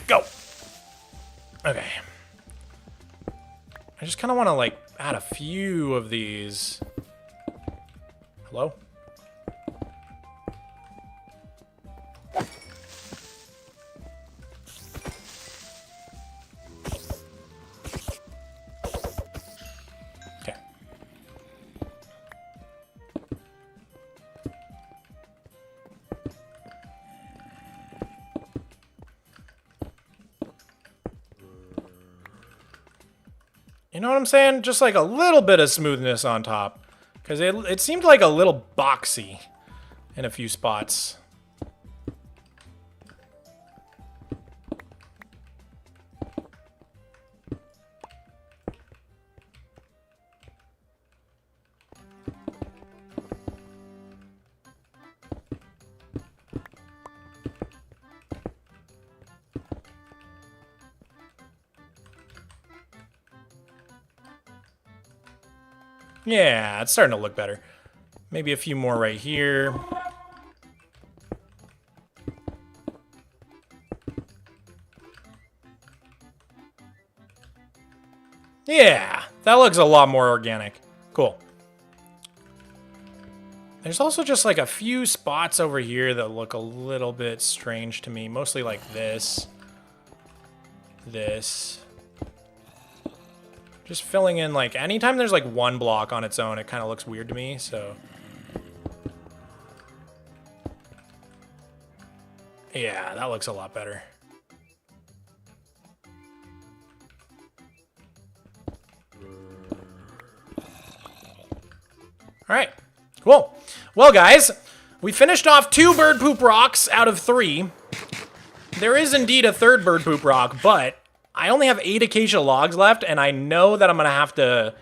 Go. Okay. I just kind of want to, like, add a few of these. Hello? You know what I'm saying? Just like a little bit of smoothness on top. Because it seemed like a little boxy in a few spots. Yeah, it's starting to look better. Maybe a few more right here. Yeah, that looks a lot more organic. Cool. There's also just like a few spots over here that look a little bit strange to me. Mostly like this. This. Just filling in, like, anytime there's, like, one block on its own, it kind of looks weird to me, so... Yeah, that looks a lot better. Alright, cool. Well, guys, we finished off 2 bird poop rocks out of 3. There is indeed a third bird poop rock, but... I only have 8 acacia logs left, and I know that I'm going to have to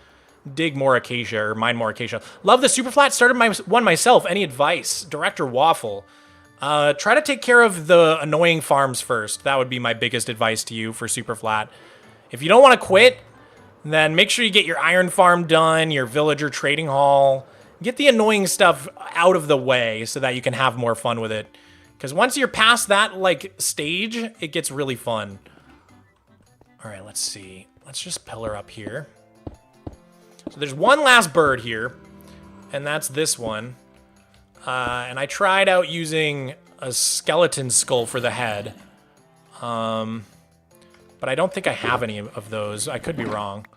dig more acacia or mine more acacia. Love the super flat. Started one myself. Any advice? Director Waffle. Try to take care of the annoying farms first. That would be my biggest advice to you for super flat. If you don't want to quit, then make sure you get your iron farm done, your villager trading hall. Get the annoying stuff out of the way so that you can have more fun with it. Because once you're past that like stage, it gets really fun. All right, let's see. Let's just pillar up here. So there's one last bird here, and that's this one. And I tried out using a skeleton skull for the head. But I don't think I have any of those. I could be wrong.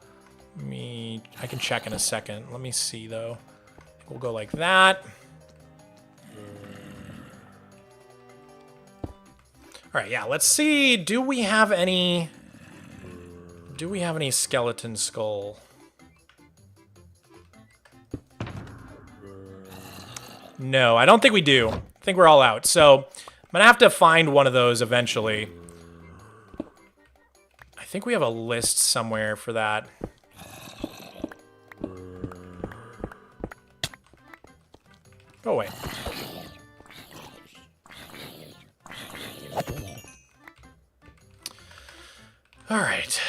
I can check in a second. Let me see, though. We'll go like that. All right, yeah, let's see. Do we have any skeleton skull? No, I don't think we do. I think we're all out. So I'm gonna have to find one of those eventually. I think we have a list somewhere for that. Go away. All right.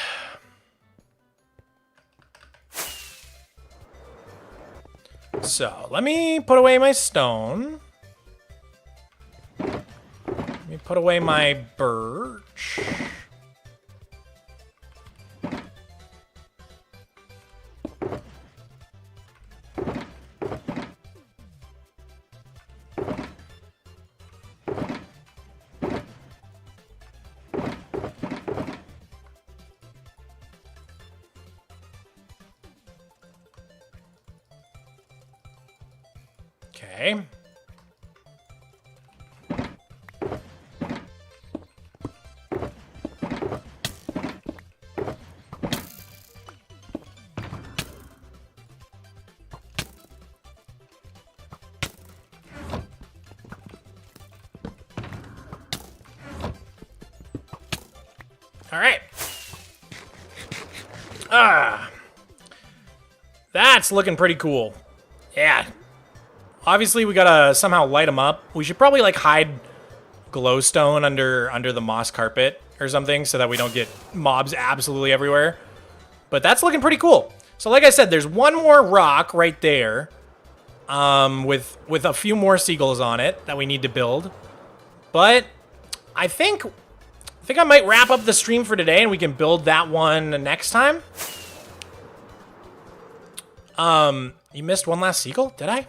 So let me put away my stone. Let me put away my birch. Okay. All right. That's looking pretty cool. Yeah. Obviously, we gotta somehow light them up. We should probably like hide glowstone under the moss carpet or something so that we don't get mobs absolutely everywhere. But that's looking pretty cool. So like I said, there's one more rock right there with a few more seagulls on it that we need to build. But I think I might wrap up the stream for today and we can build that one next time. You missed one last seagull? Did I?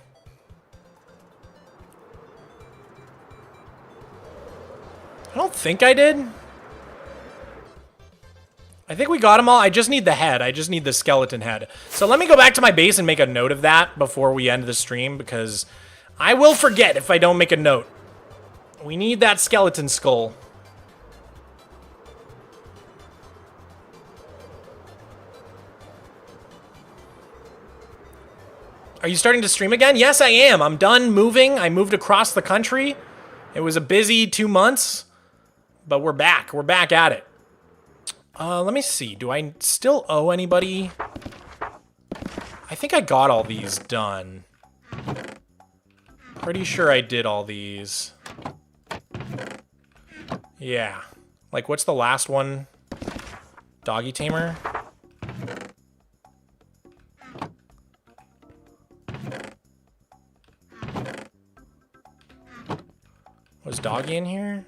I don't think I did. I think we got them all. I just need the head. I just need the skeleton head. So let me go back to my base and make a note of that before we end the stream, because I will forget if I don't make a note. We need that skeleton skull. Are you starting to stream again? Yes, I am. I'm done moving. I moved across the country. It was a busy 2 months, but we're back. We're back at it. Let me see. Do I still owe anybody? I think I got all these done. Pretty sure I did all these. Yeah. Like, what's the last one? Doggy tamer? Was Doggy in here?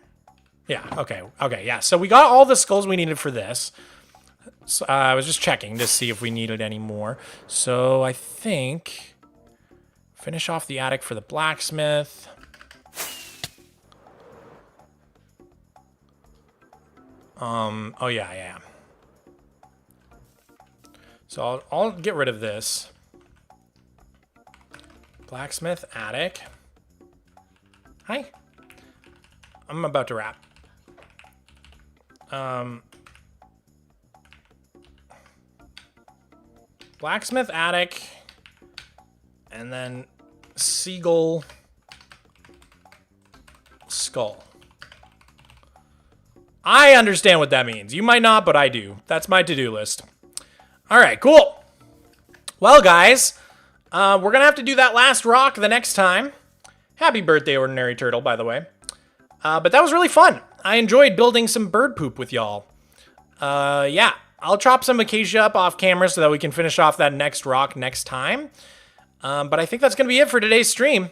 Yeah, okay, yeah. So we got all the skulls we needed for this. So, I was just checking to see if we needed any more. So I think... finish off the attic for the blacksmith. Oh yeah. So I'll get rid of this. Blacksmith, attic. Hi. I'm about to wrap. Blacksmith, attic, and then seagull skull. I understand what that means. You might not, but I do. That's my to-do list. All right, cool. Well, guys, we're going to have to do that last rock the next time. Happy birthday, Ordinary Turtle, by the way. But that was really fun. I enjoyed building some bird poop with y'all. Yeah, I'll chop some acacia up off camera so that we can finish off that next rock next time. But I think that's going to be it for today's stream.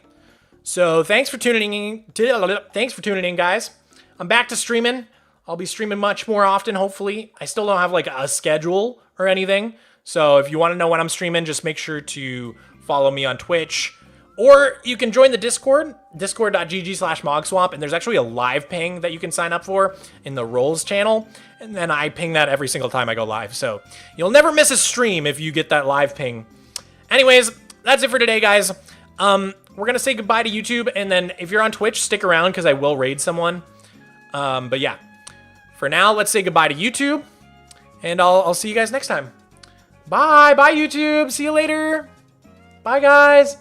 So thanks for tuning in, guys. I'm back to streaming. I'll be streaming much more often, hopefully. I still don't have like a schedule or anything. So if you want to know when I'm streaming, just make sure to follow me on Twitch. Or you can join the Discord, discord.gg/Mogswamp, and there's actually a live ping that you can sign up for in the Rolls channel, and then I ping that every single time I go live. So you'll never miss a stream if you get that live ping. Anyways, that's it for today, guys. We're going to say goodbye to YouTube, and then if you're on Twitch, stick around because I will raid someone. But yeah, for now, let's say goodbye to YouTube, and I'll see you guys next time. Bye, YouTube. See you later. Bye, guys.